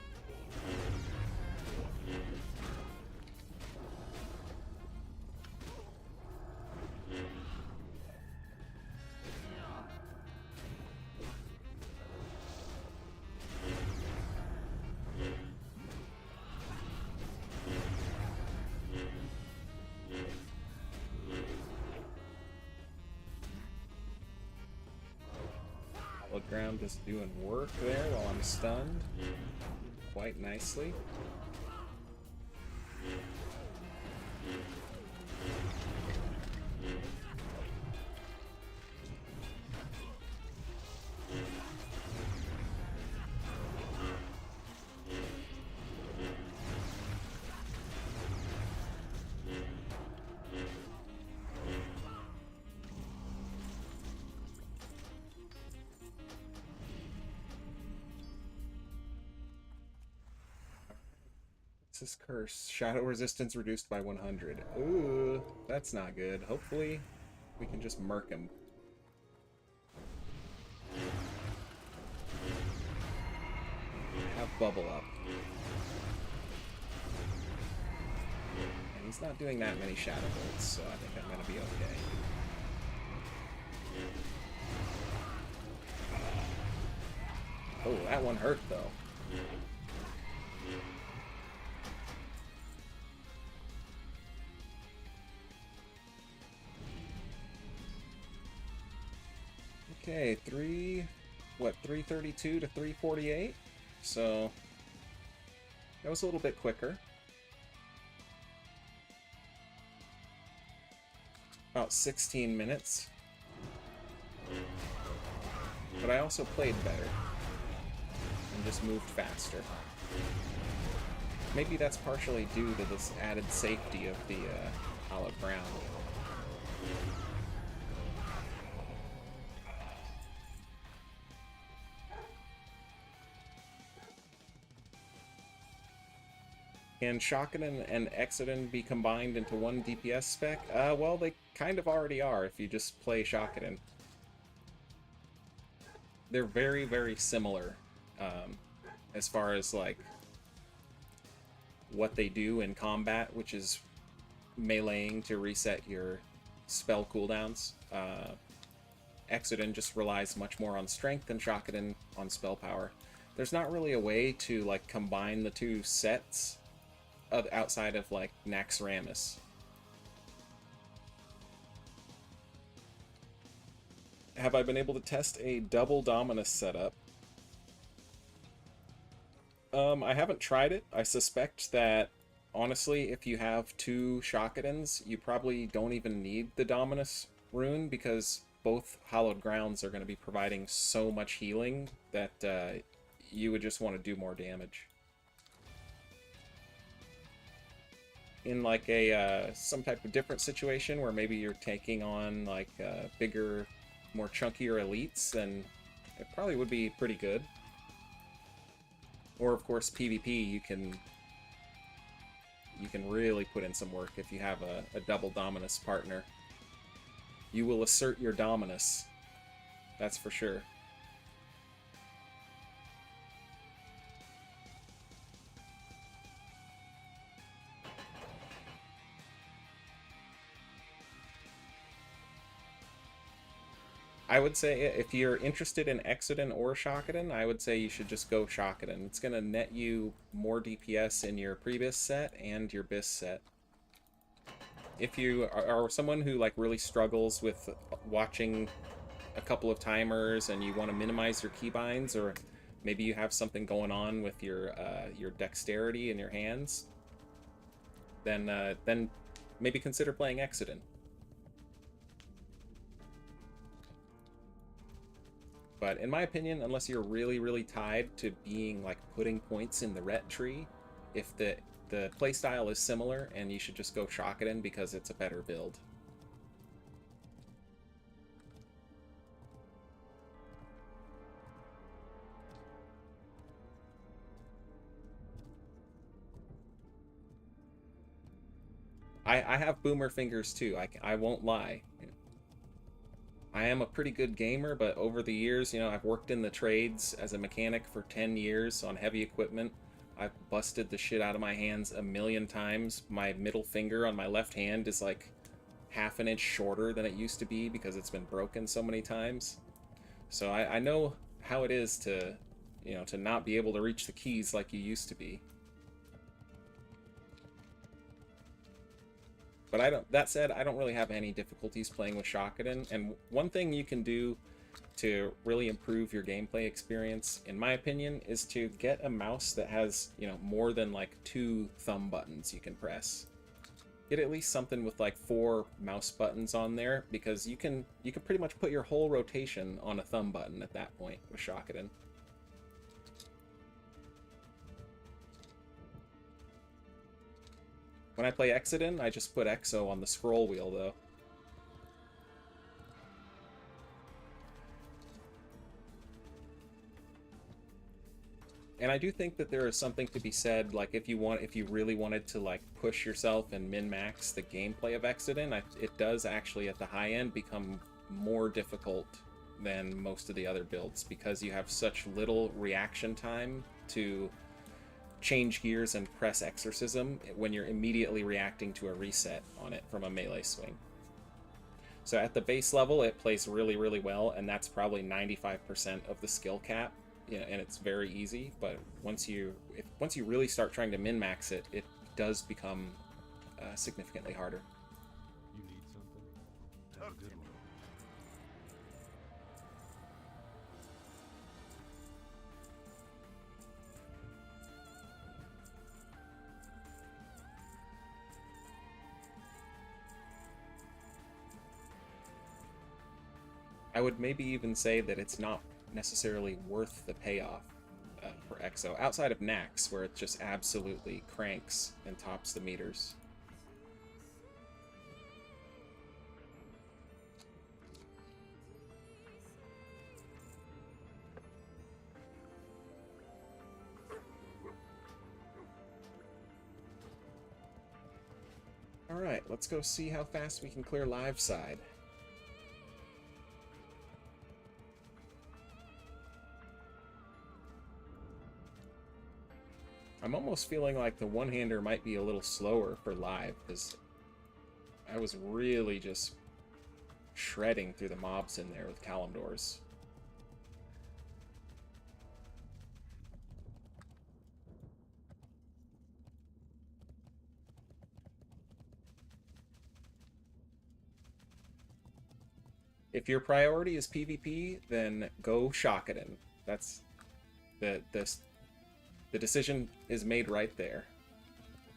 Hallowed Ground just doing work there while I'm stunned. Quite nicely. This curse. Shadow resistance reduced by 100. Ooh, that's not good. Hopefully, we can just murk him. Have bubble up. And he's not doing that many shadow bolts, so I think I'm gonna be okay. Oh, that one hurt though. Okay, 332 to 348? So, that was a little bit quicker. About 16 minutes. But I also played better. And just moved faster. Maybe that's partially due to this added safety of the hallowed ground. Can Shakaden and Exodin be combined into one DPS spec? Well, they kind of already are if you just play Shakaden. They're very, very similar as far as, like, what they do in combat, which is meleeing to reset your spell cooldowns. Exodin just relies much more on strength than Shakaden on spell power. There's not really a way to, like, combine the two sets outside of, like, Naxxramas. Have I been able to test a double Dominus setup? I haven't tried it. I suspect that, honestly, if you have two Shakadens, you probably don't even need the Dominus rune, because both Hallowed Grounds are going to be providing so much healing that you would just want to do more damage. In like a some type of different situation where maybe you're taking on like bigger, more chunkier elites, then it probably would be pretty good. Or of course PvP, you can really put in some work if you have a double Dominus partner. You will assert your Dominus, that's for sure. I would say if you're interested in Exodin or Shakaden, I would say you should just go Shakaden. It's going to net you more DPS in your previous set and your BIS set. If you are someone who like really struggles with watching a couple of timers and you want to minimize your keybinds, or maybe you have something going on with your dexterity in your hands, then maybe consider playing Exodin. But in my opinion, unless you're really, really tied to being like putting points in the ret tree, if the playstyle is similar, and you should just go Shakaden because it's a better build. I have boomer fingers too, I won't lie. I am a pretty good gamer, but over the years, you know, I've worked in the trades as a mechanic for 10 years on heavy equipment. I've busted the shit out of my hands a million times. My middle finger on my left hand is like half an inch shorter than it used to be because it's been broken so many times. So I know how it is to, you know, to not be able to reach the keys like you used to be. But that said, I don't really have any difficulties playing with Shakaden. And one thing you can do to really improve your gameplay experience, in my opinion, is to get a mouse that has, you know, more than like 2 thumb buttons you can press. Get at least something with like 4 mouse buttons on there, because you can pretty much put your whole rotation on a thumb button at that point with Shockedin. When I play Exodin, I just put Exo on the scroll wheel though. And I do think that there is something to be said, like if you really wanted to like push yourself and min-max the gameplay of Exodin, it does actually at the high end become more difficult than most of the other builds, because you have such little reaction time to change gears and press Exorcism when you're immediately reacting to a reset on it from a melee swing. So at the base level, it plays really, really well, and that's probably 95% of the skill cap. You know, and it's very easy, but once you really start trying to min-max it, it does become significantly harder. You need something? Have a good one. I would maybe even say that it's not necessarily worth the payoff for Exo, outside of Nax, where it just absolutely cranks and tops the meters. Alright, let's go see how fast we can clear live side. I'm almost feeling like the one-hander might be a little slower for live, because I was really just shredding through the mobs in there with Kalimdors. If your priority is PvP, then go Shockedin. That's the decision is made right there.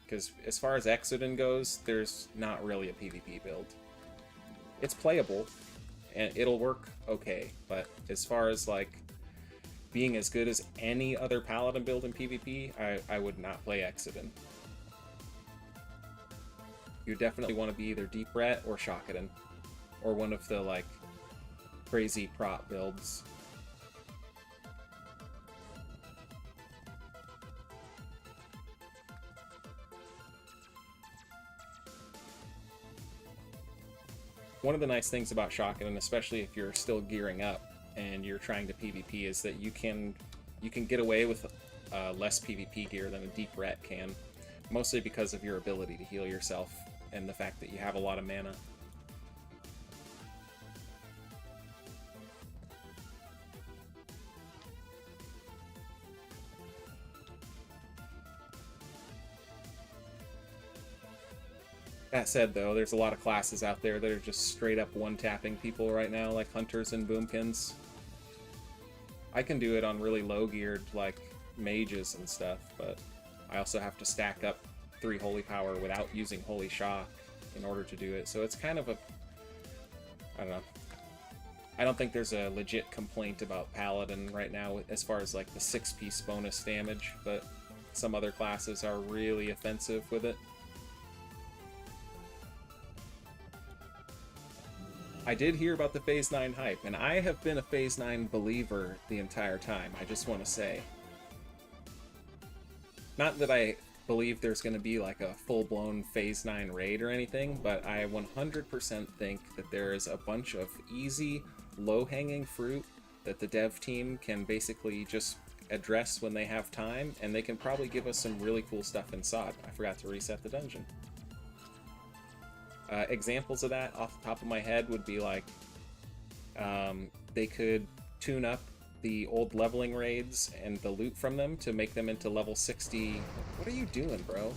Because as far as Exodin goes, there's not really a PvP build. It's playable, and it'll work okay, but as far as like being as good as any other paladin build in PvP, I would not play Exodin. You definitely want to be either Deep Ret or Shockedin, or one of the like crazy prot builds. One of the nice things about Shockedin, especially if you're still gearing up and you're trying to PvP, is that you can get away with less PvP gear than a Deep Ret can, mostly because of your ability to heal yourself and the fact that you have a lot of mana. That said, though, there's a lot of classes out there that are just straight up one-tapping people right now, like Hunters and Boomkins. I can do it on really low-geared, like, mages and stuff, but I also have to stack up 3 Holy Power without using Holy Shock in order to do it, so it's kind of a... I don't know. I don't think there's a legit complaint about Paladin right now as far as, like, the 6-piece bonus damage, but some other classes are really offensive with it. I did hear about the Phase 9 hype, and I have been a Phase 9 believer the entire time, I just want to say. Not that I believe there's going to be like a full-blown Phase 9 raid or anything, but I 100% think that there is a bunch of easy, low-hanging fruit that the dev team can basically just address when they have time, and they can probably give us some really cool stuff in SOD. I forgot to reset the dungeon. Examples of that off the top of my head would be like, they could tune up the old leveling raids and the loot from them to make them into level 60. What are you doing, bro?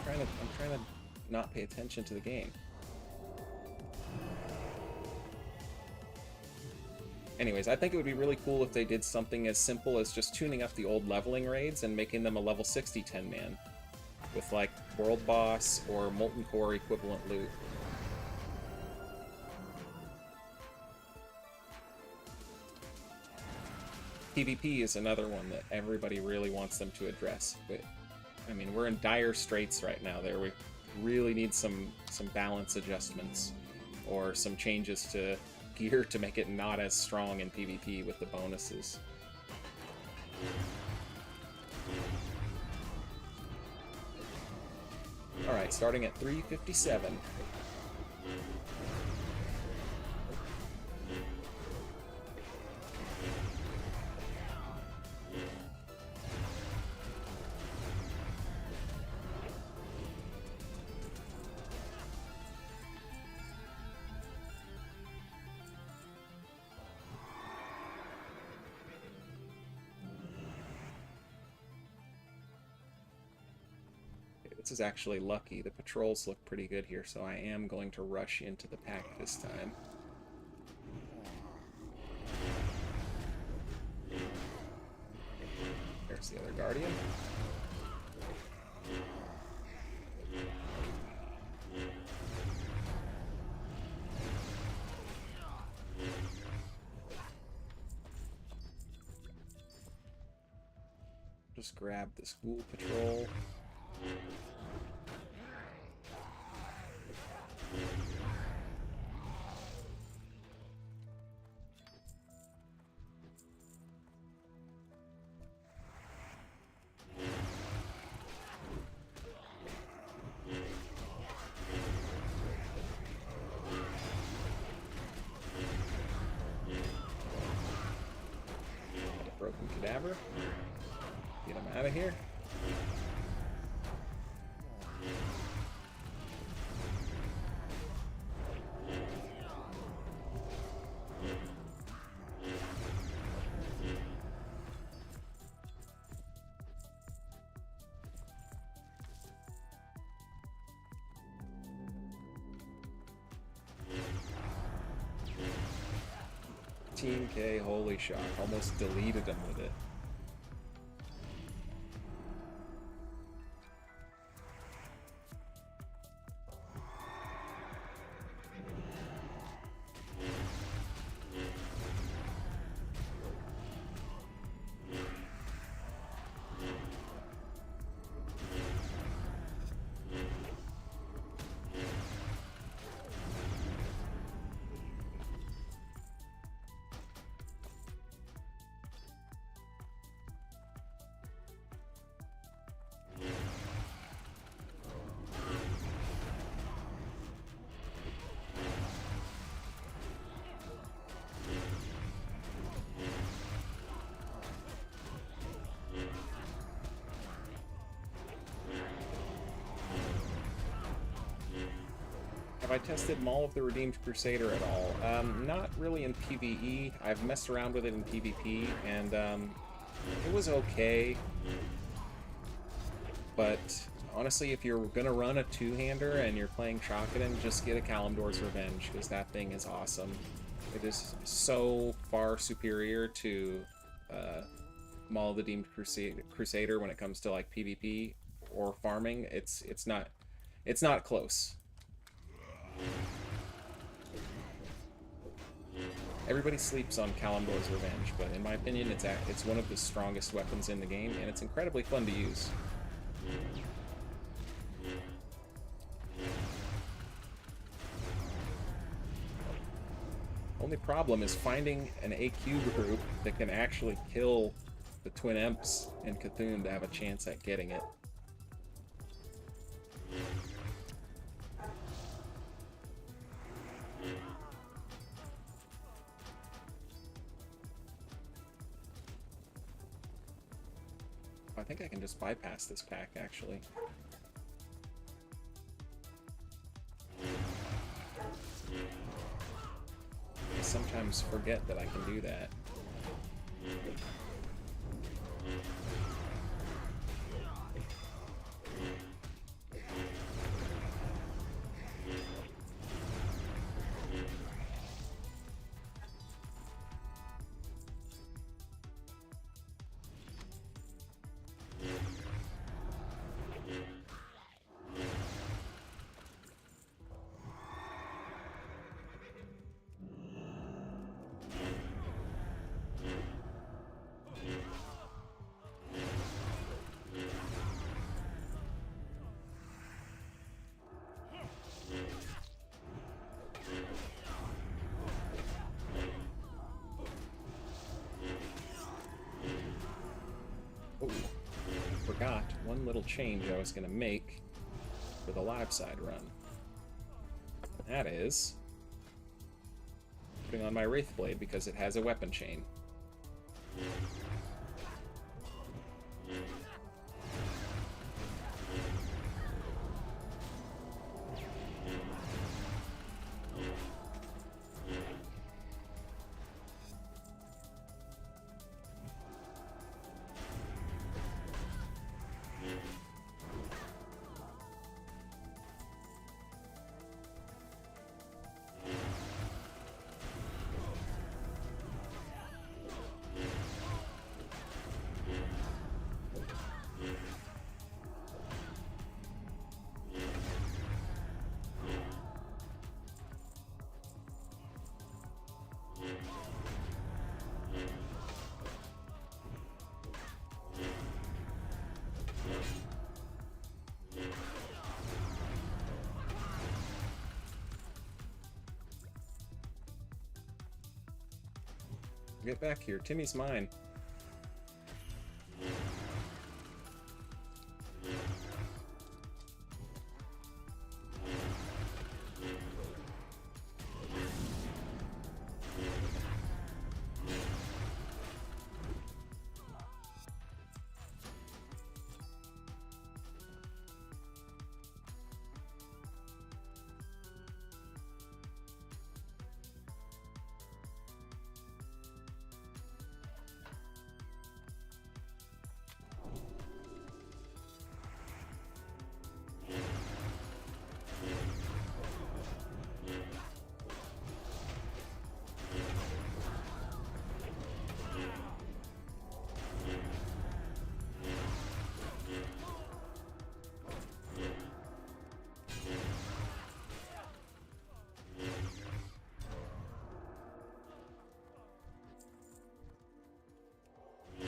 I'm trying to not pay attention to the game. Anyways, I think it would be really cool if they did something as simple as just tuning up the old leveling raids and making them a level 60 10-man. With, like, World Boss or Molten Core equivalent loot. PvP is another one that everybody really wants them to address, but I mean, we're in dire straits right now there. We really need some balance adjustments or some changes to gear to make it not as strong in PvP with the bonuses. Alright, starting at 357. This is actually lucky. The patrols look pretty good here, so I am going to rush into the pack this time. There's the other Guardian. Just grab the school patrol. Broken cadaver. Get him out of here. Team K, holy shock. Almost deleted him with it. Have I tested Maul of the Redeemed Crusader at all? Not really in PvE. I've messed around with it in PvP, and it was okay. But honestly, if you're gonna run a two-hander and you're playing Chocodin, just get a Kalimdor's Revenge, because that thing is awesome. It is so far superior to Maul of the Redeemed Crusader when it comes to like PvP or farming. It's not close. Everybody sleeps on Kalimdor's Revenge, but in my opinion, it's one of the strongest weapons in the game, and it's incredibly fun to use. Only problem is finding an AQ group that can actually kill the Twin Emps and Cthulhu to have a chance at getting it. I think I can just bypass this pack, actually. I sometimes forget that I can do that. forgot one little change I was going to make for the live side run. That is putting on my Wraithblade because it has a weapon chain. Get back here. Timmy's mine.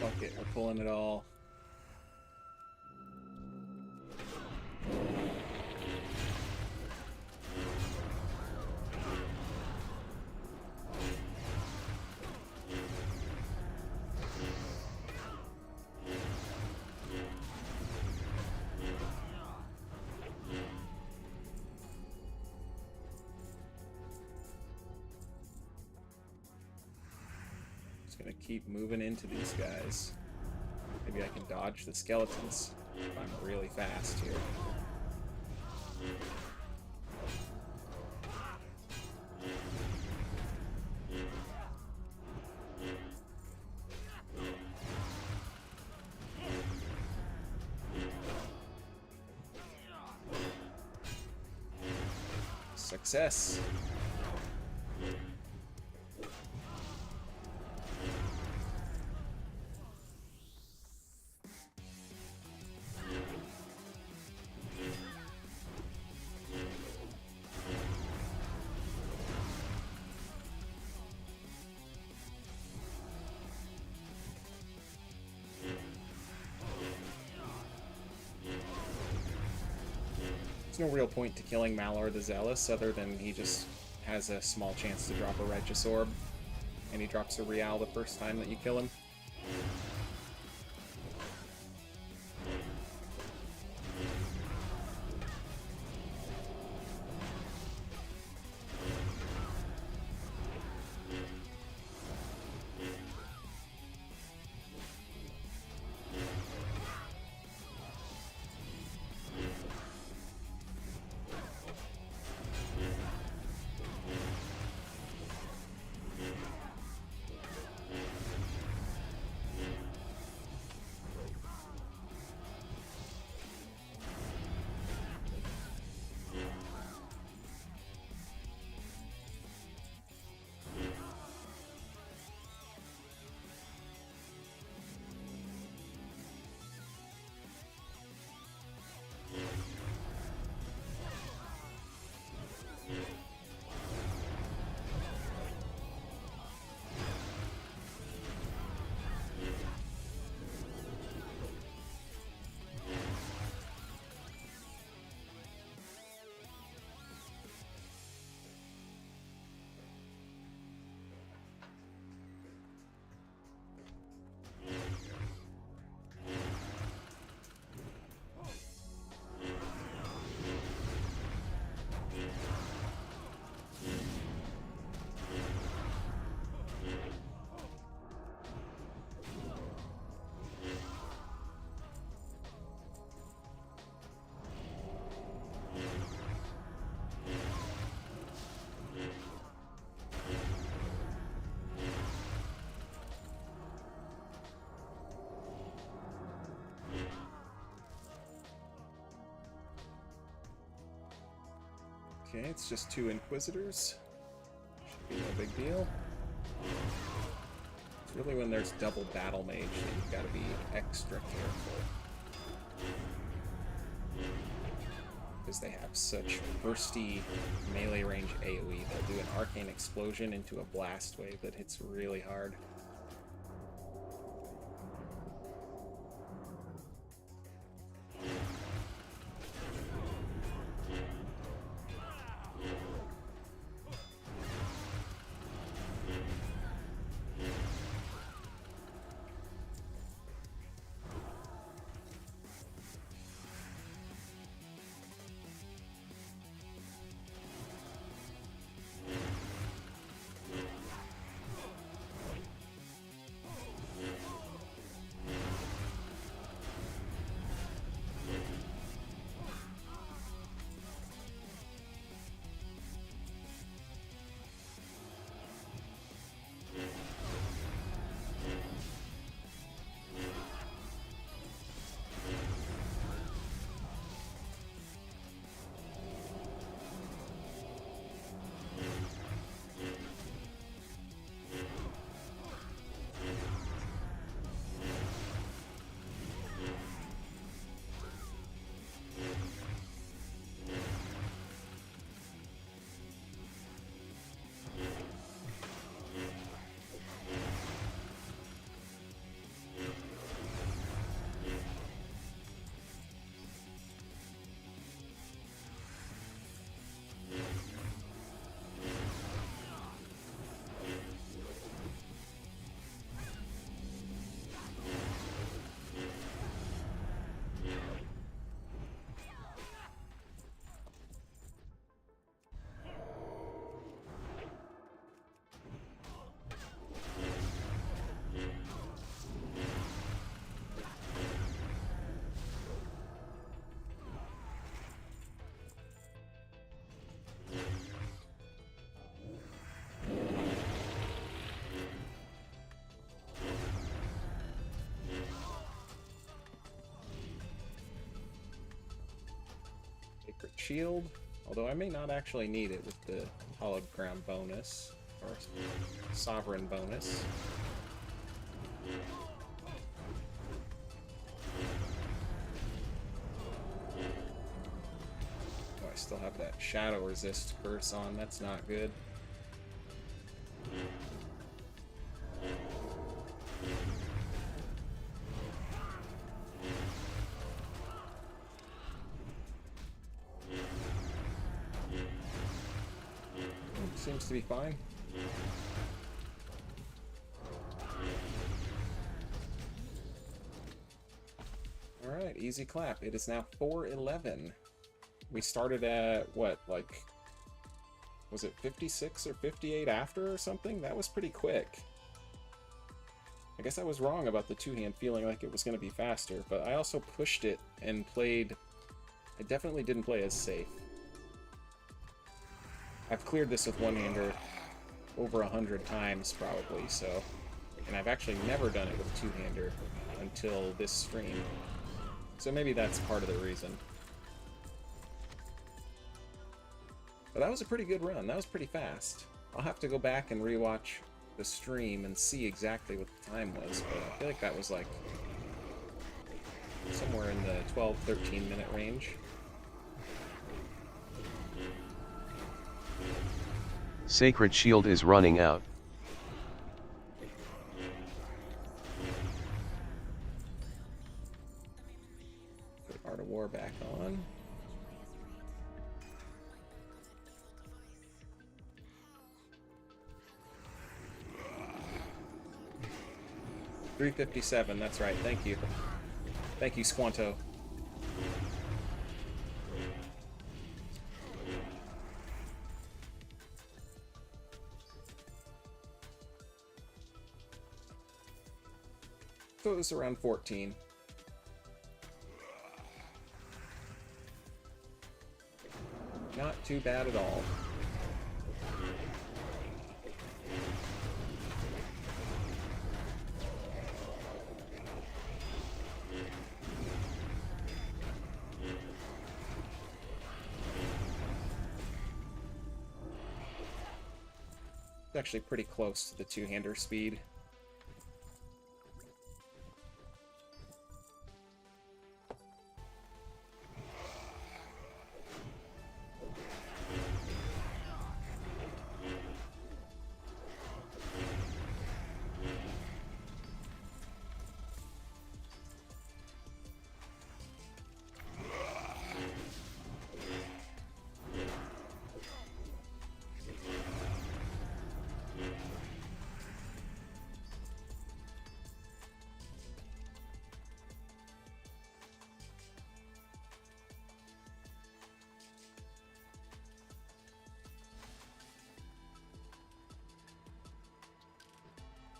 Fuck it, we're pulling it all. Gonna keep moving into these guys. Maybe I can dodge the skeletons if I'm really fast here. Success! There's no real point to killing Malor the Zealous other than he just has a small chance to drop a Righteous Orb, and he drops a Real the first time that you kill him. Okay, it's just 2 Inquisitors. Should be no big deal. It's really when there's double battle mage that you've got to be extra careful. Because they have such bursty melee range AoE. They'll do an arcane explosion into a blast wave that hits really hard. Sacred Shield, although I may not actually need it with the Hallowed Ground bonus, or Sovereign bonus. Oh, I still have that Shadow Resist curse on, that's not good. Seems to be fine. Alright, easy clap. It is now 4:11. We started at, what, like, was it 56 or 58 after or something? That was pretty quick. I guess I was wrong about the two-hand feeling like it was going to be faster, but I also pushed it and played... I definitely didn't play as safe. I've cleared this with one-hander over 100 times, probably, so... And I've actually never done it with two-hander until this stream. So maybe that's part of the reason. But that was a pretty good run. That was pretty fast. I'll have to go back and rewatch the stream and see exactly what the time was, but I feel like that was like somewhere in the 12-13 minute range. Sacred Shield is running out. Put Art of War back on. $357, that's right, thank you. Thank you, Squanto. So it was around 14. Not too bad at all. actually pretty close to the two-hander speed.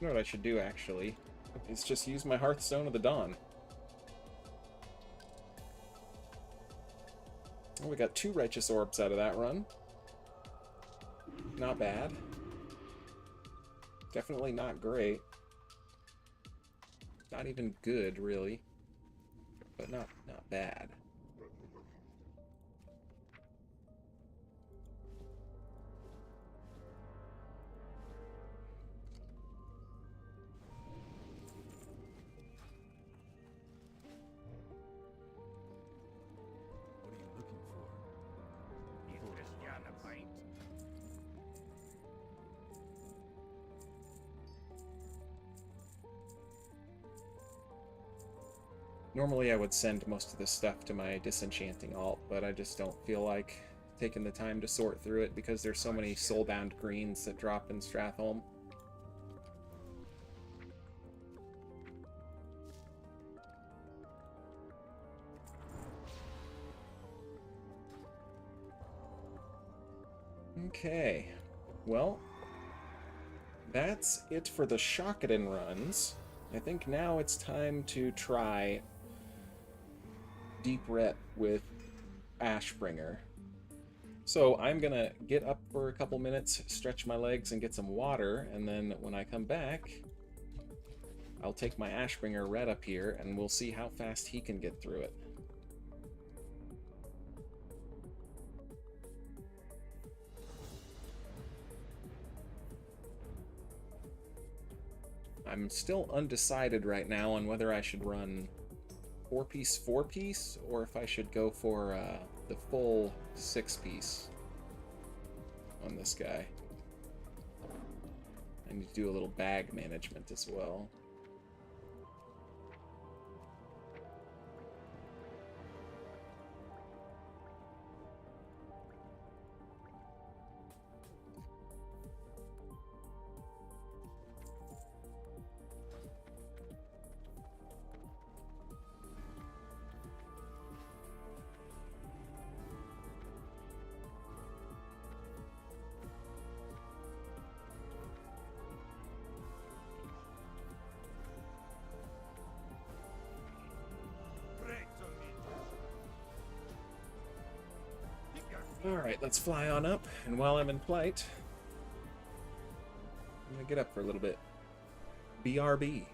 You know what I should do, actually, is just use my Hearthstone of the Dawn. Oh, we got 2 Righteous Orbs out of that run. Not bad. Definitely not great. Not even good, really. But not bad. What are you looking for? Is Christian a pint? Normally I would send most of this stuff to my disenchanting alt, but I just don't feel like taking the time to sort through it because there's so many soulbound greens that drop in Stratholme. Okay, well, that's it for the Shakaden runs. I think now it's time to try Deep Ret with Ashbringer. So I'm gonna get up for a couple minutes, stretch my legs, and get some water, and then when I come back, I'll take my Ashbringer Red up here, and we'll see how fast he can get through it. I'm still undecided right now on whether I should run 4-piece, or if I should go for the full 6-piece on this guy. I need to do a little bag management as well. Alright, let's fly on up, and while I'm in flight, I'm gonna get up for a little bit. BRB.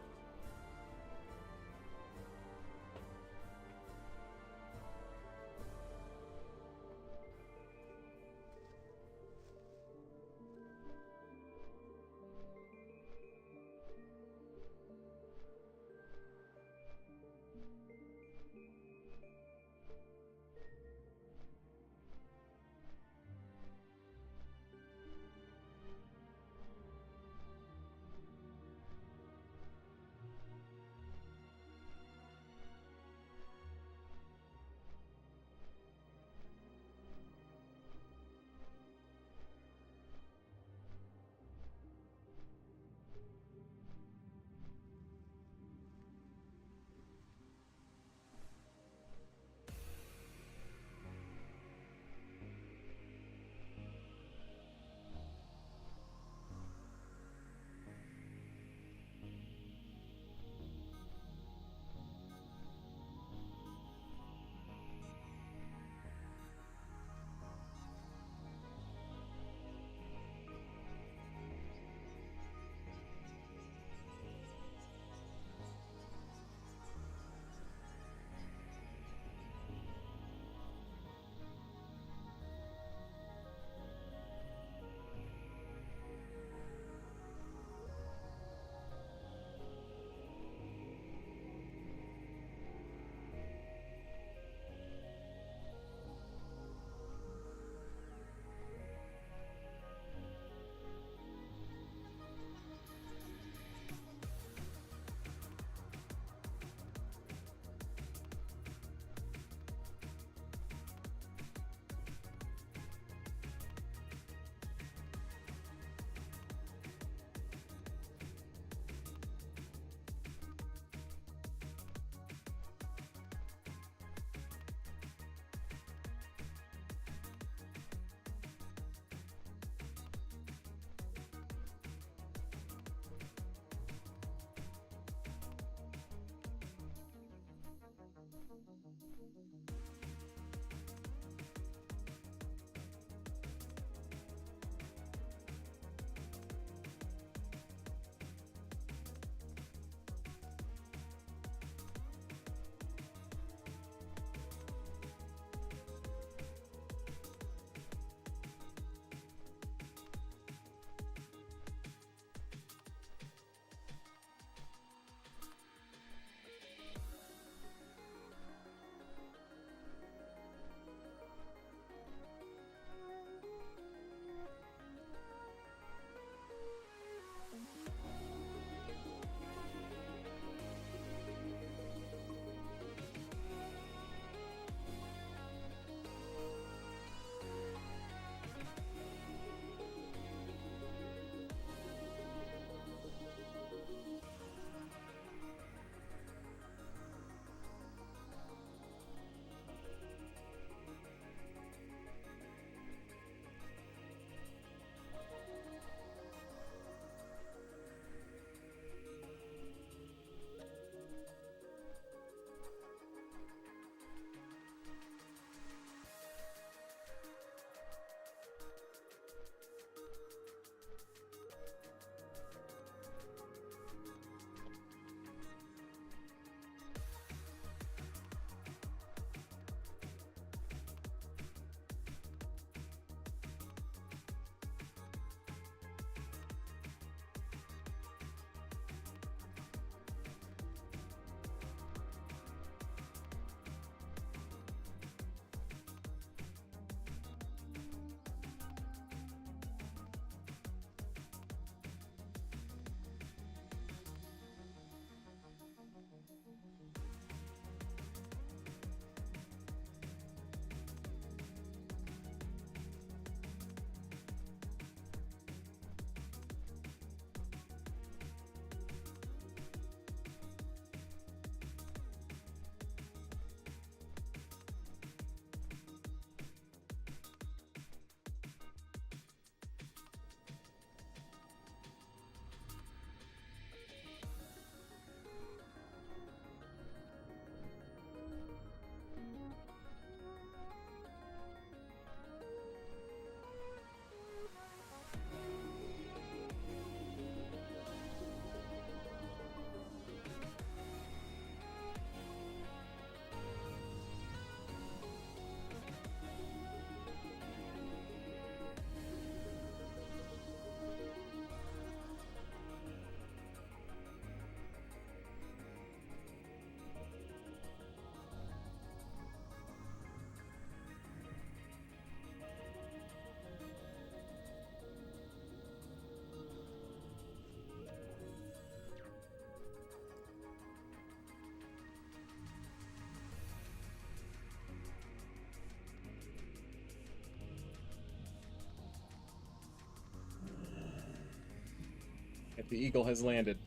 Alright, the eagle has landed.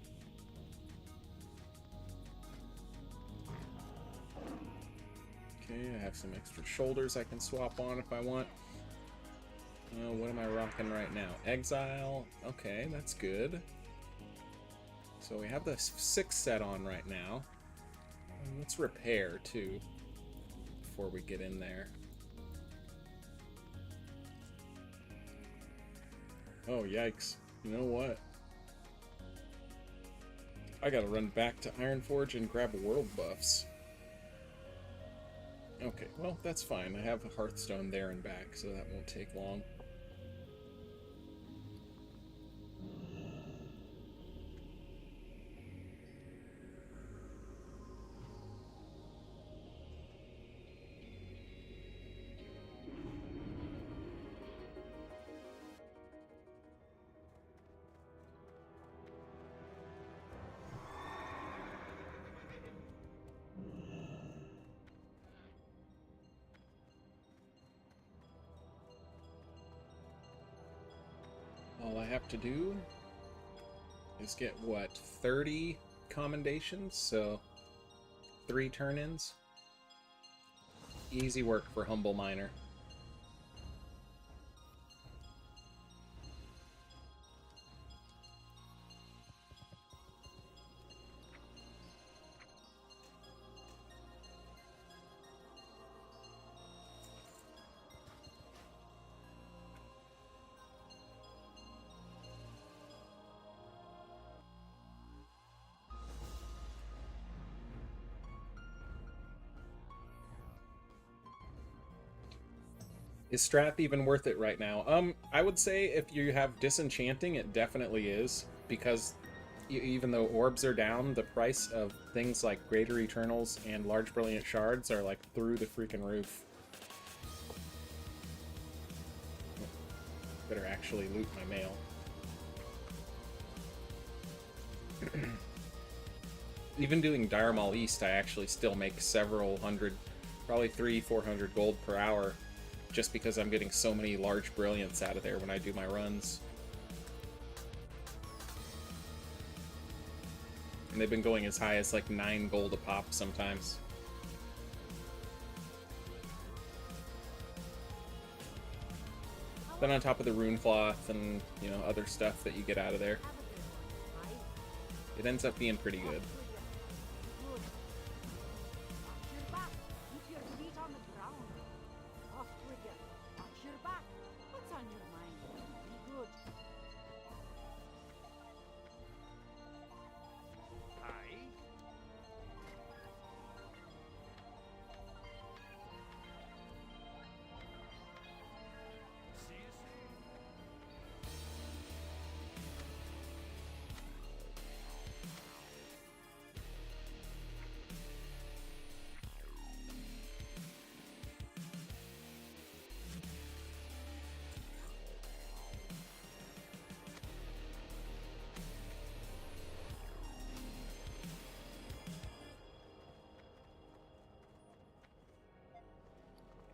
Okay, I have some extra shoulders I can swap on if I want. What am I rocking right now? Exile. Okay, that's good. So we have the 6 set on right now. Let's repair, too, before we get in there. Oh, yikes. You know what? I gotta run back to Ironforge and grab world buffs. Okay, well, that's fine. I have a Hearthstone there and back, so that won't take long. All I have to do is get, what, 30 commendations? So, 3 turn-ins? Easy work for Humble Miner. Is Strat even worth it right now? I would say if you have Disenchanting, it definitely is, because even though orbs are down, the price of things like Greater Eternals and Large Brilliant Shards are like through the freaking roof. Better actually loot my mail. Even doing Dire Maul East, I actually still make several hundred, probably 300-400 gold per hour, just because I'm getting so many large brilliants out of there when I do my runs. And they've been going as high as like 9 gold a pop sometimes. Then on top of the rune cloth and, you know, other stuff that you get out of there, it ends up being pretty good.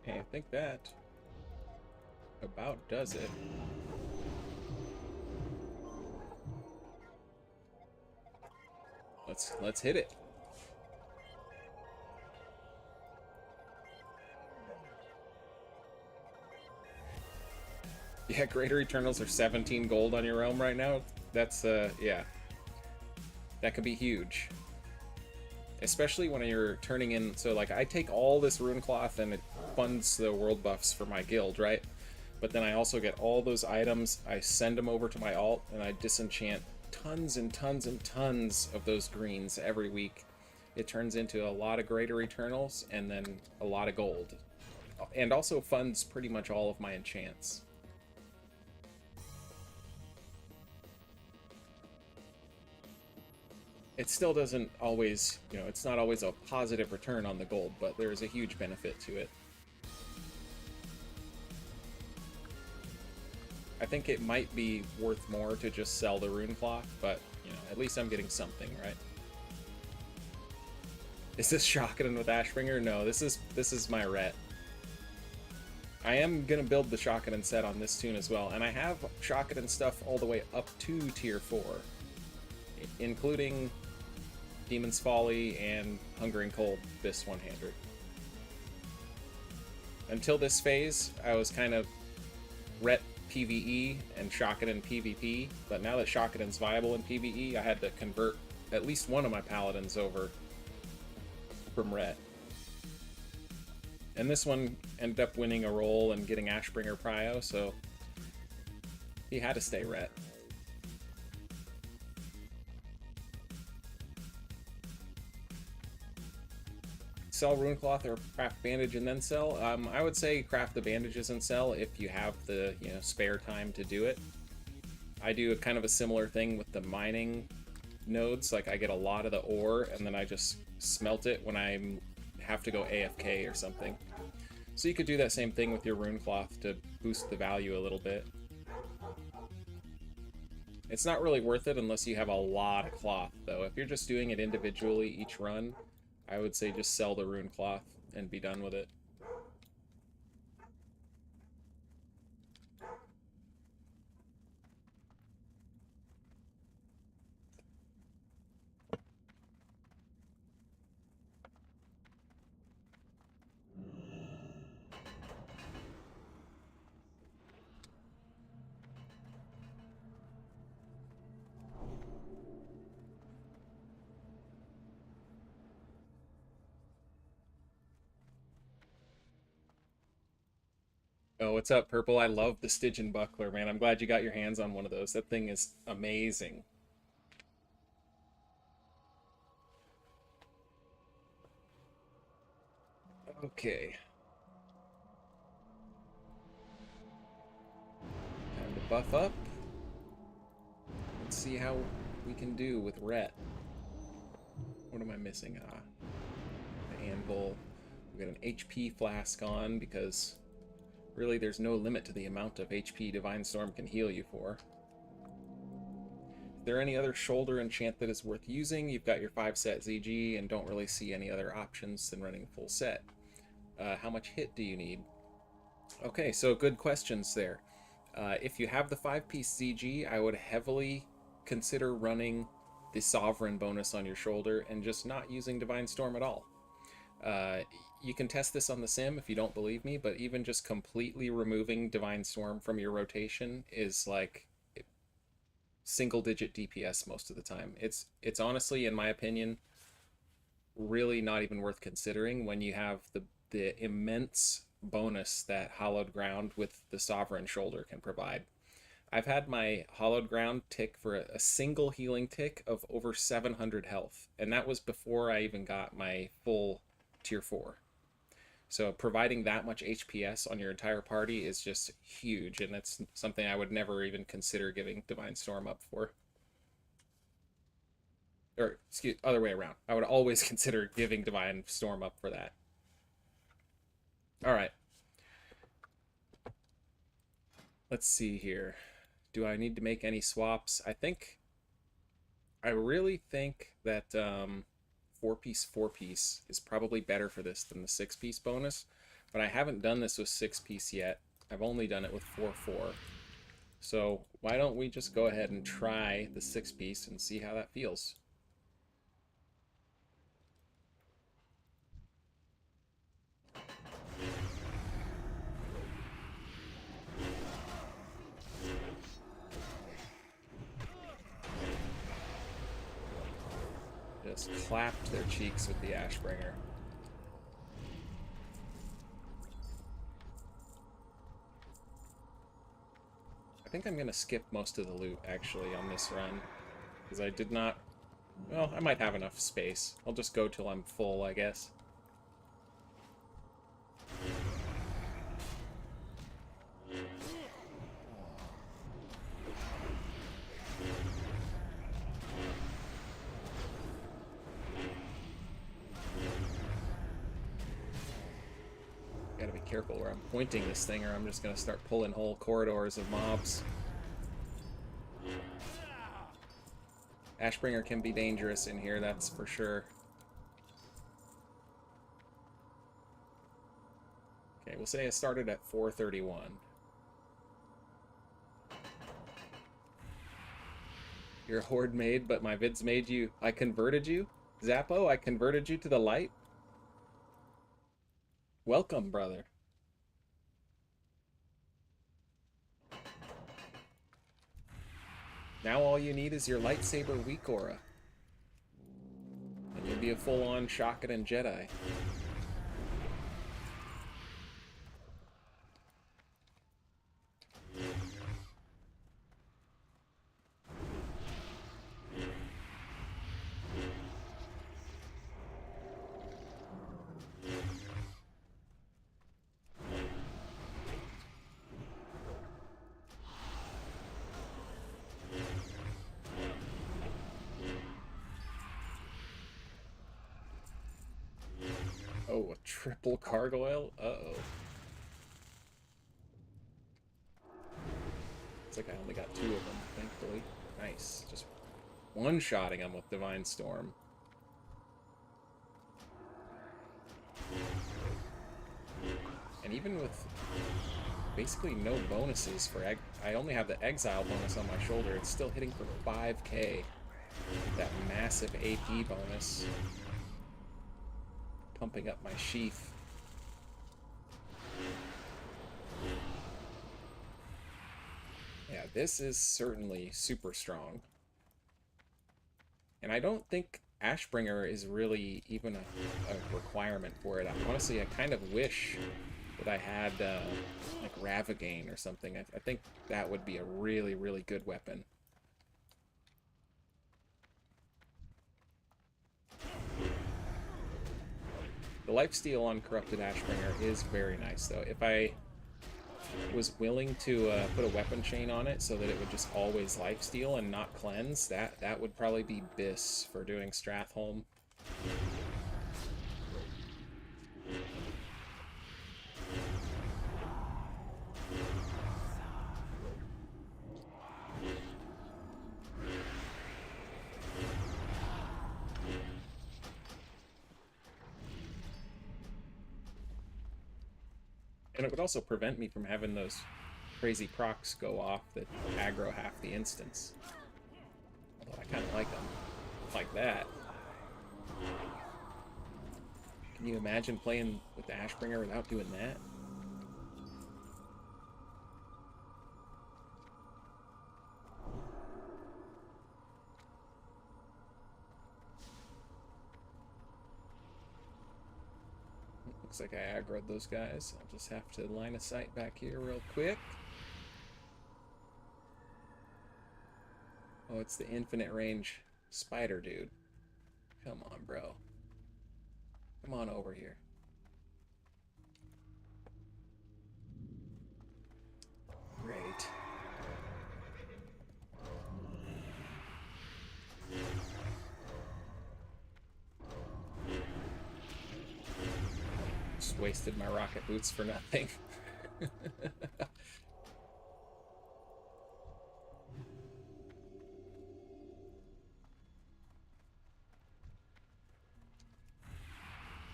Okay, I think that about does it. Let's hit it. Yeah, Greater Eternals are 17 gold on your realm right now. That's yeah. That could be huge. Especially when you're turning in, so like I take all this rune cloth and it funds the world buffs for my guild, right? But then I also get all those items, I send them over to my alt, and I disenchant tons and tons and tons of those greens every week. It turns into a lot of Greater Eternals and then a lot of gold. And also funds pretty much all of my enchants. It still doesn't always, you know, it's not always a positive return on the gold, but there is a huge benefit to it. I think it might be worth more to just sell the rune cloth, but, you know, at least I'm getting something, right? Is this Shockedon with Ashbringer? No, this is my ret. I am gonna build the Shockedon set on this tune as well, and I have Shockedon stuff all the way up to tier 4. including Demon's Folly and Hunger and Cold this one-hander. Until this phase, I was kind of Ret PvE and Shockedin PvP, but now that Shockedin's viable in PvE, I had to convert at least one of my paladins over from Ret. And this one ended up winning a role and getting Ashbringer Prio, so he had to stay Ret. Sell Runecloth or craft bandage and then sell? I would say craft the bandages and sell if you have the spare time to do it. I do kind of a similar thing with the mining nodes. Like I get a lot of the ore and then I just smelt it when I have to go AFK or something. So you could do that same thing with your Runecloth to boost the value a little bit. It's not really worth it unless you have a lot of cloth, though. If you're just doing it individually each run, I would say just sell the Runecloth and be done with it. Oh, what's up, Purple? I love the Stygian Buckler, man. I'm glad you got your hands on one of those. That thing is amazing. Okay. Time to buff up. Let's see how we can do with Ret. What am I missing? The Anvil. We got an HP flask on because really there's no limit to the amount of HP Divine Storm can heal you for. Is there any other shoulder enchant that is worth using? You've got your 5-set ZG and don't really see any other options than running full set. How much hit do you need? Okay, so good questions there. If you have the 5-piece ZG, I would heavily consider running the Sovereign bonus on your shoulder and just not using Divine Storm at all. You can test this on the sim if you don't believe me, but even just completely removing Divine Storm from your rotation is like single-digit DPS most of the time. It's honestly, in my opinion, really not even worth considering when you have the immense bonus that Hallowed Ground with the Sovereign shoulder can provide. I've had my Hallowed Ground tick for a single healing tick of over 700 health, and that was before I even got my full tier 4. So providing that much HPS on your entire party is just huge, and that's something I would never even consider giving Divine Storm up for. Or, excuse, other way around. I would always consider giving Divine Storm up for that. Alright. Let's see here. Do I need to make any swaps? I really think that 4-piece is probably better for this than the 6-piece bonus, but I haven't done this with 6-piece yet. I've only done it with 4-4. So why don't we just go ahead and try the 6-piece and see how that feels. Just clapped their cheeks with the Ashbringer. I think I'm going to skip most of the loot, actually, on this run. Because I did not... Well, I might have enough space. I'll just go till I'm full, I guess. Gotta be careful where I'm pointing this thing, or I'm just gonna start pulling whole corridors of mobs. Ashbringer can be dangerous in here, that's for sure. Okay, we'll say I started at 431. You're a horde maid, but my vids made you... I converted you? Zappo, I converted you to the light? Welcome, brother. Now all you need is your lightsaber weak aura. And you'll be a full-on Shakadan Jedi. Oh, a triple gargoyle? Uh-oh. It's like I only got 2 of them, thankfully. Nice. Just one-shotting them with Divine Storm. And even with basically no bonuses for I only have the Exile bonus on my shoulder, it's still hitting for 5k. That massive AP bonus. Pumping up my sheath. Yeah, this is certainly super strong. And I don't think Ashbringer is really even a requirement for it. Honestly, I kind of wish that I had like Ravagain or something. I think that would be a really, really good weapon. The lifesteal on Corrupted Ashbringer is very nice, though. If I was willing to put a weapon chain on it so that it would just always lifesteal and not cleanse, that would probably be Biss for doing Stratholme. And it would also prevent me from having those crazy procs go off that aggro half the instance. Although I kind of like them. Like that. Can you imagine playing with the Ashbringer without doing that? Looks like I aggroed those guys. I'll just have to line of sight back here real quick. Oh, it's the infinite range spider dude. Come on, bro. Come on over here. Great. Just wasted my rocket boots for nothing.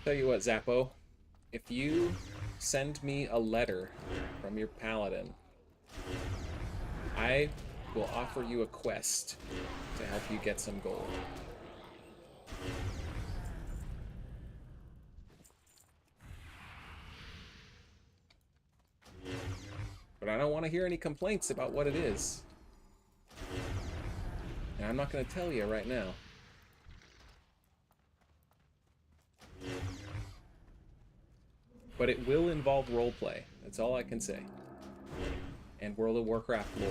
Tell you what, Zappo, if you send me a letter from your paladin, I will offer you a quest to help you get some gold. But I don't want to hear any complaints about what it is. And I'm not going to tell you right now. But it will involve roleplay. That's all I can say. And World of Warcraft lore.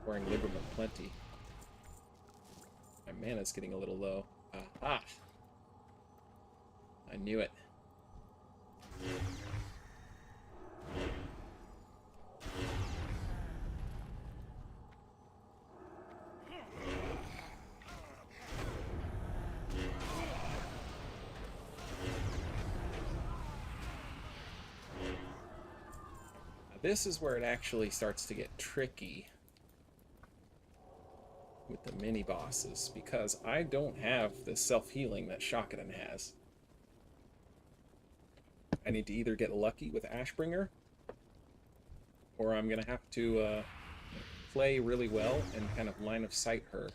Wearing Liberum of Plenty. My mana's getting a little low. Aha! I knew it. This is where it actually starts to get tricky with the mini bosses, because I don't have the self-healing that Shakadan has. I need to either get lucky with Ashbringer, or I'm gonna have to play really well and kind of line of sight her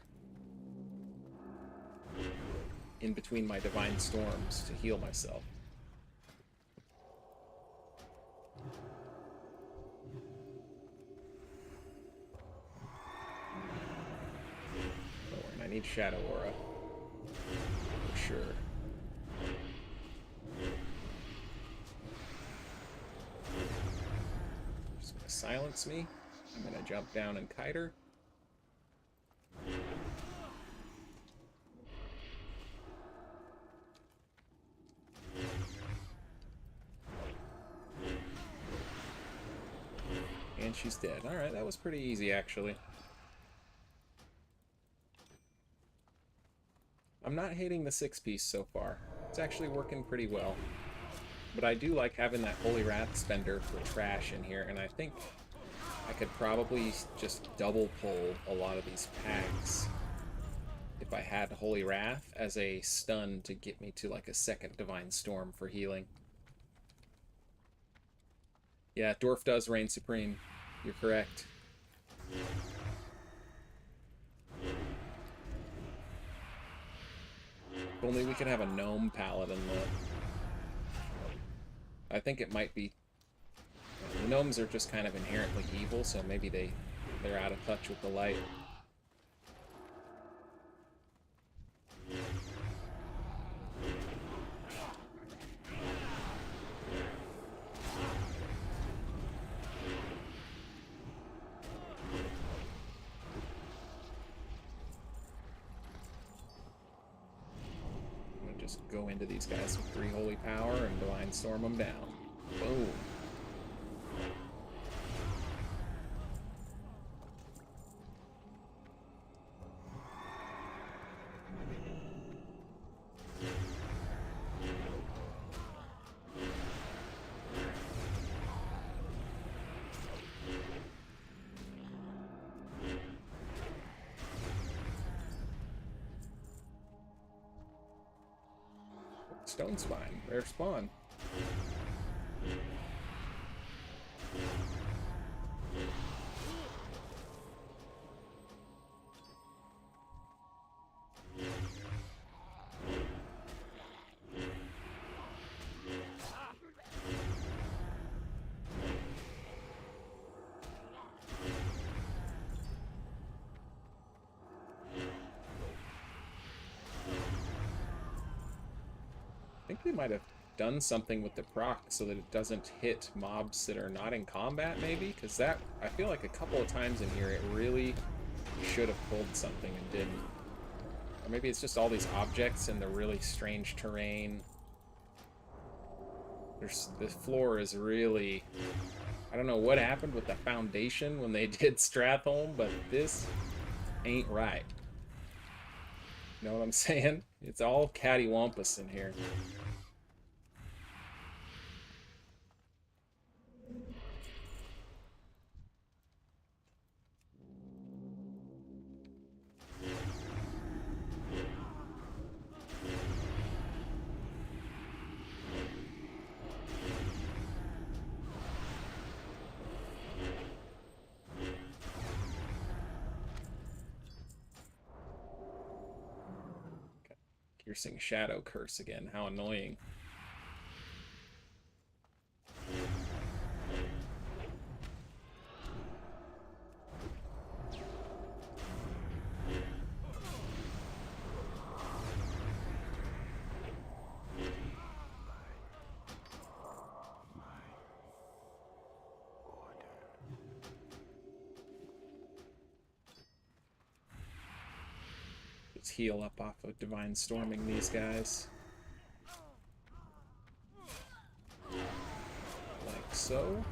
in between my Divine Storms to heal myself. Oh, and I need Shadow Aura for sure. Just gonna silence me. I'm gonna jump down and kite her. And she's dead. Alright, that was pretty easy actually. I'm not hating the 6-piece so far. It's actually working pretty well. But I do like having that Holy Wrath spender for trash in here, and I think I could probably just double pull a lot of these packs if I had Holy Wrath as a stun to get me to like a second Divine Storm for healing. Yeah, Dwarf does reign supreme. You're correct. If only we could have a gnome paladin though. I think it might be... The gnomes are just kind of inherently evil, so maybe they're out of touch with the light. I'm gonna just go into these guys with 3 holy power and Divine Storm them down. Boom. Stone Spine, rare spawn. I think they might have done something with the proc so that it doesn't hit mobs that are not in combat, maybe? Because that, I feel like a couple of times in here it really should have pulled something and didn't. Or maybe it's just all these objects and the really strange terrain. The floor is really... I don't know what happened with the foundation when they did Stratholme, but this ain't right. You know what I'm saying? It's all cattywampus in here. Piercing Shadow Curse again. How annoying. Just heal up off of Divine Storming these guys. Like so.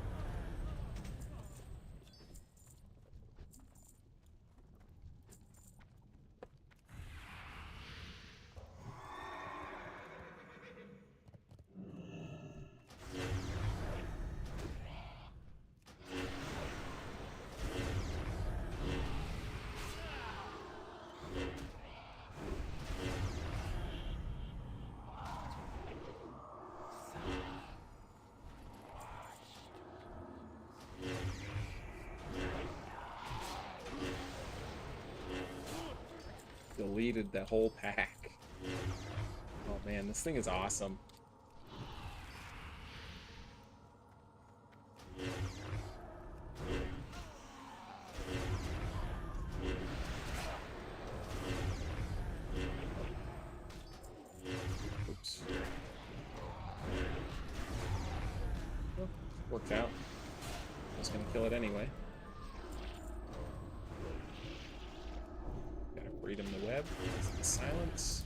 Deleted the whole pack. Oh man, this thing is awesome. Oops. Well, worked out. I was gonna kill it anyway. Freedom the web. Silence.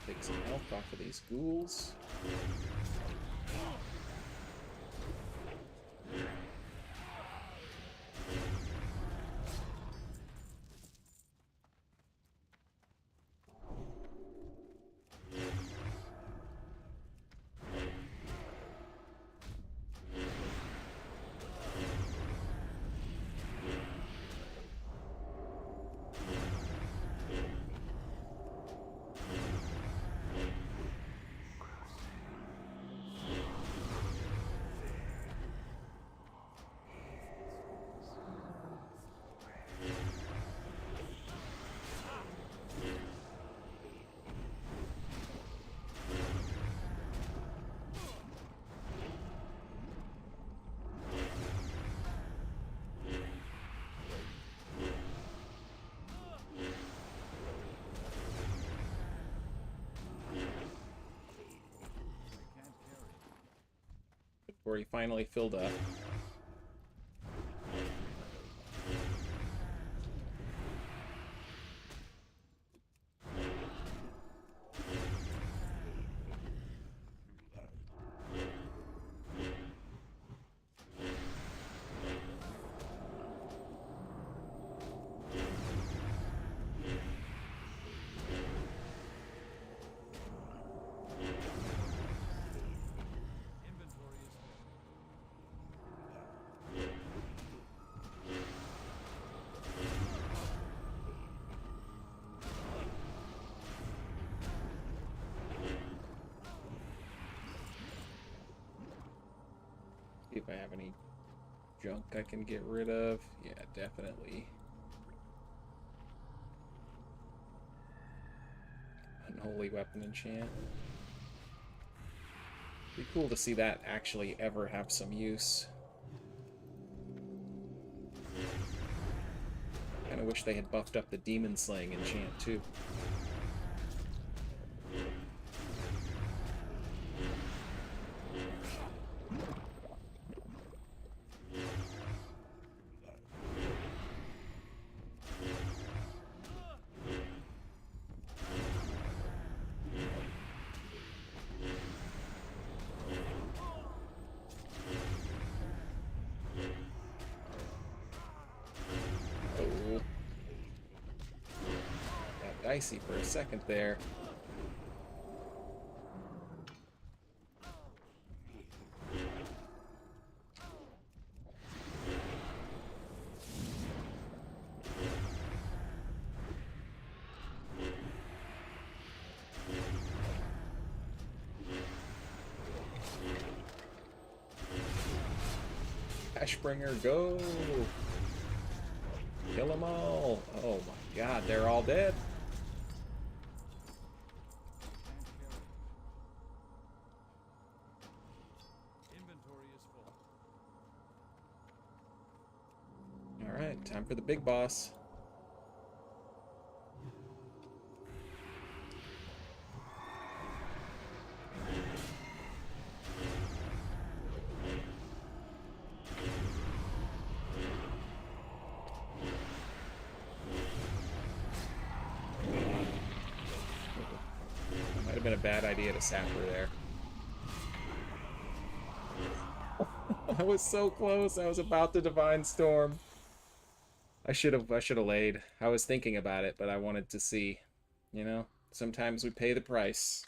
Take some health off of these ghouls. Before he finally filled up. See if I have any junk I can get rid of. Yeah, definitely. Unholy weapon enchant. Be cool to see that actually ever have some use. Kinda wish they had buffed up the demon slaying enchant too. Dicey for a second there. Ashbringer, go! Kill them all! Oh my god, they're all dead! Alright, time for the big boss. have been a bad idea to sap her there. I was so close. I was about to Divine Storm. I should have laid. I was thinking about it, but I wanted to see. You know, sometimes we pay the price.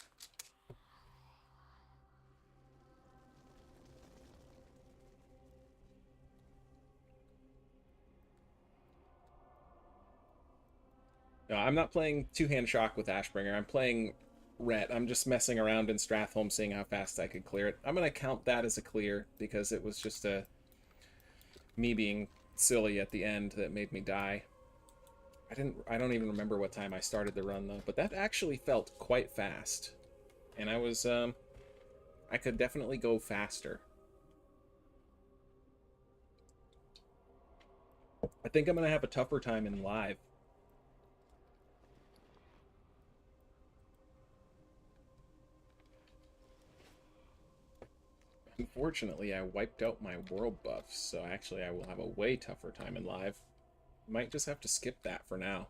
No, I'm not playing two-hand shock with Ashbringer. I'm playing Ret. I'm just messing around in Stratholme, seeing how fast I could clear it. I'm gonna count that as a clear because it was just me being silly at the end that made me die. I don't even remember what time I started the run though, but that actually felt quite fast. And I could definitely go faster. I think I'm gonna have a tougher time in live. Unfortunately, I wiped out my world buffs, so actually I will have a way tougher time in live. Might just have to skip that for now.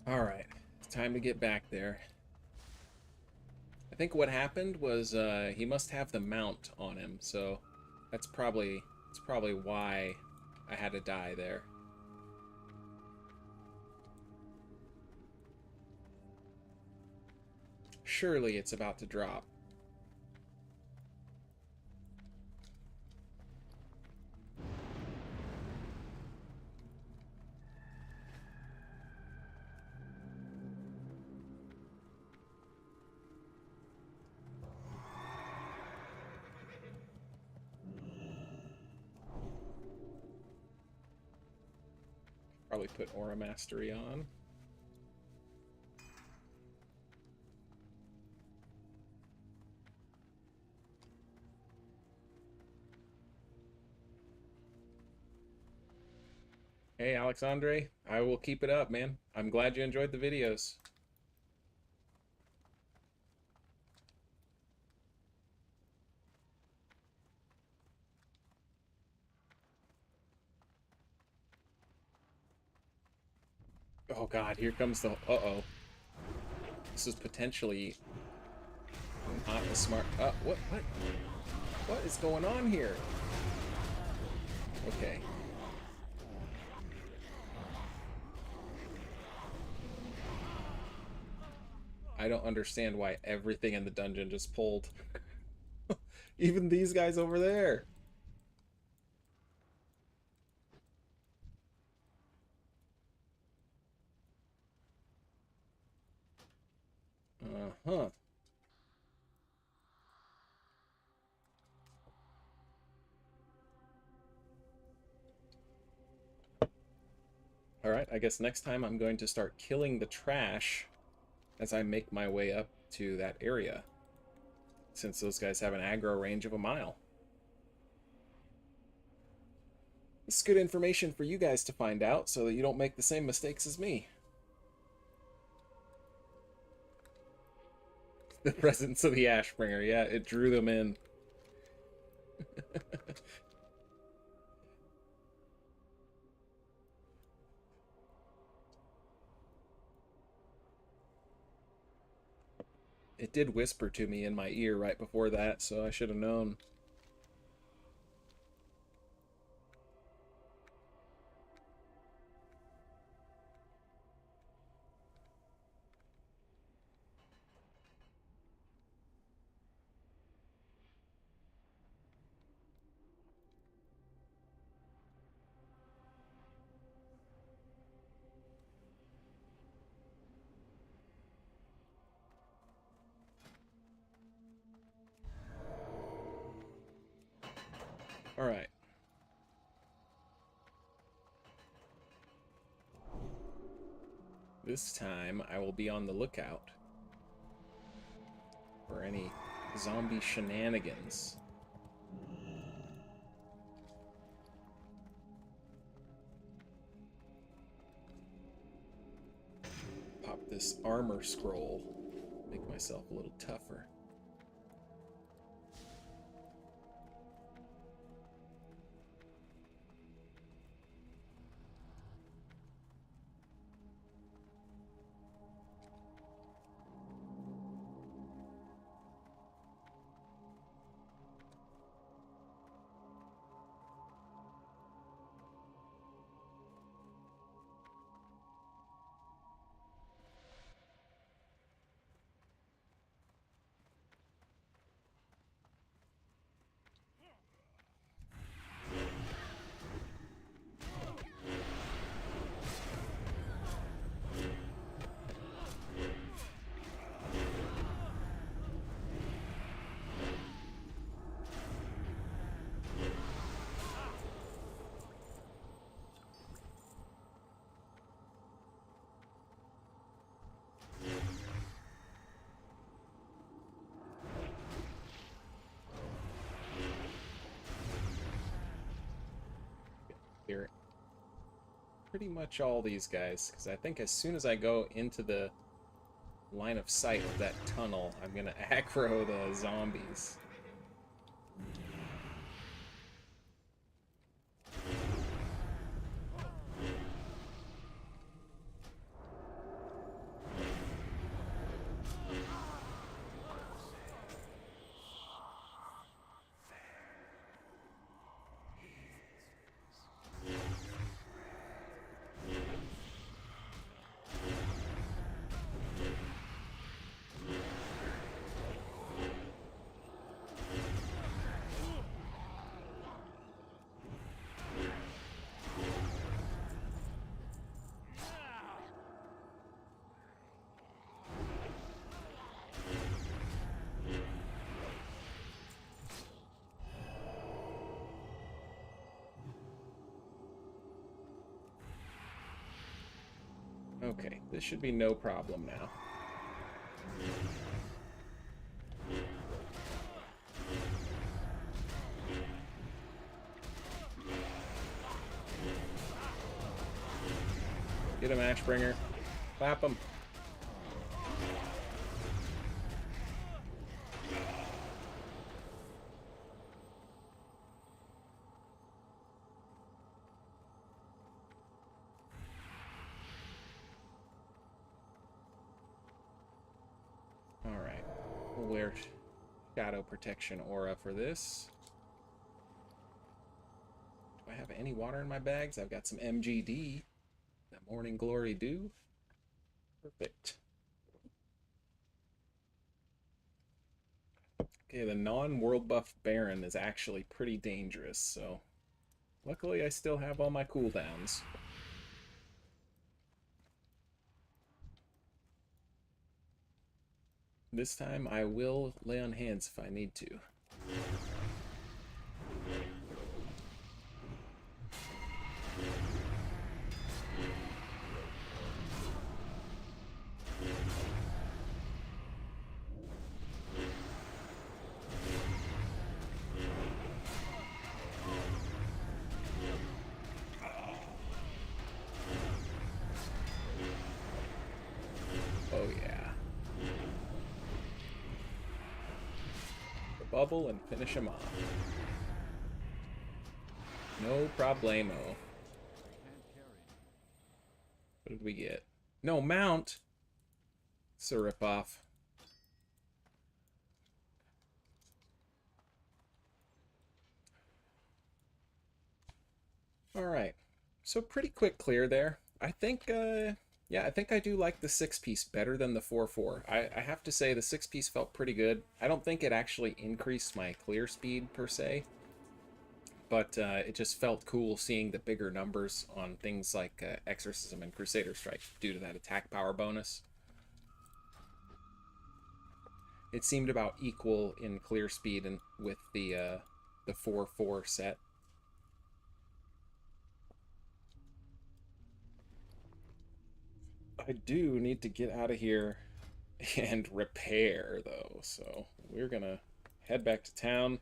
Alright, it's time to get back there. I think what happened was he must have the mount on him, so that's probably why I had to die there. Surely it's about to drop. Probably put Aura Mastery on. Hey, Alexandre, I will keep it up, man. I'm glad you enjoyed the videos. Oh god, here comes the... Uh-oh. This is potentially not a smart... what? What is going on here? Okay. I don't understand why everything in the dungeon just pulled. Even these guys over there. Uh-huh. Alright, I guess next time I'm going to start killing the trash as I make my way up to that area, since those guys have an aggro range of a mile. It's good information for you guys to find out so that you don't make the same mistakes as me. The presence of the Ashbringer, yeah, it drew them in. It did whisper to me in my ear right before that, so I should have known. Alright. This time, I will be on the lookout for any zombie shenanigans. this armor scroll. Make myself a little tougher. Here. Pretty much all these guys, because I think as soon as I go into the line of sight of that tunnel, I'm gonna aggro the zombies. Okay, this should be no problem now. Get him, Ashbringer. Clap him. Alright, we'll wear Shadow Protection Aura for this. Do I have any water in my bags? I've got some MGD. That Morning Glory Dew. Perfect. Okay, the non-world buff Baron is actually pretty dangerous, so luckily I still have all my cooldowns. This time I will lay on hands if I need to. Oh yeah. The bubble and finish him off. No problemo. What did we get? No, mount! It's a ripoff. Alright. So pretty quick clear there. I think, yeah, I think I do like the 6-piece better than the 4-4. I have to say the 6-piece felt pretty good. I don't think it actually increased my clear speed per se, but it just felt cool seeing the bigger numbers on things like Exorcism and Crusader Strike due to that attack power bonus. It seemed about equal in clear speed and with the 4-4 set. I do need to get out of here and repair, though, so we're gonna head back to town.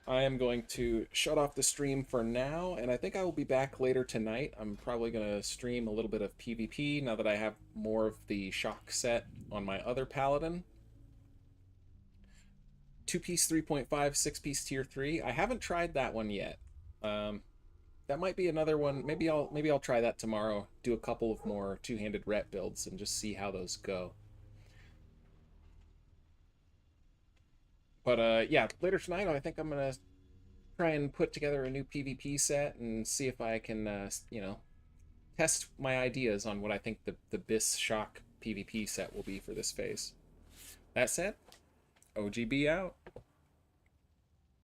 I am going to shut off the stream for now, and I think I will be back later tonight. I'm probably going to stream a little bit of PvP now that I have more of the shock set on my other paladin. 2-piece 3.5, 6-piece tier 3. I haven't tried that one yet. That might be another one. Maybe I'll try that tomorrow. Do a couple of more two-handed ret builds and just see how those go. But yeah, later tonight I think I'm gonna try and put together a new PvP set and see if I can you know, test my ideas on what I think the Bis Shock PvP set will be for this phase. That said, OGB out.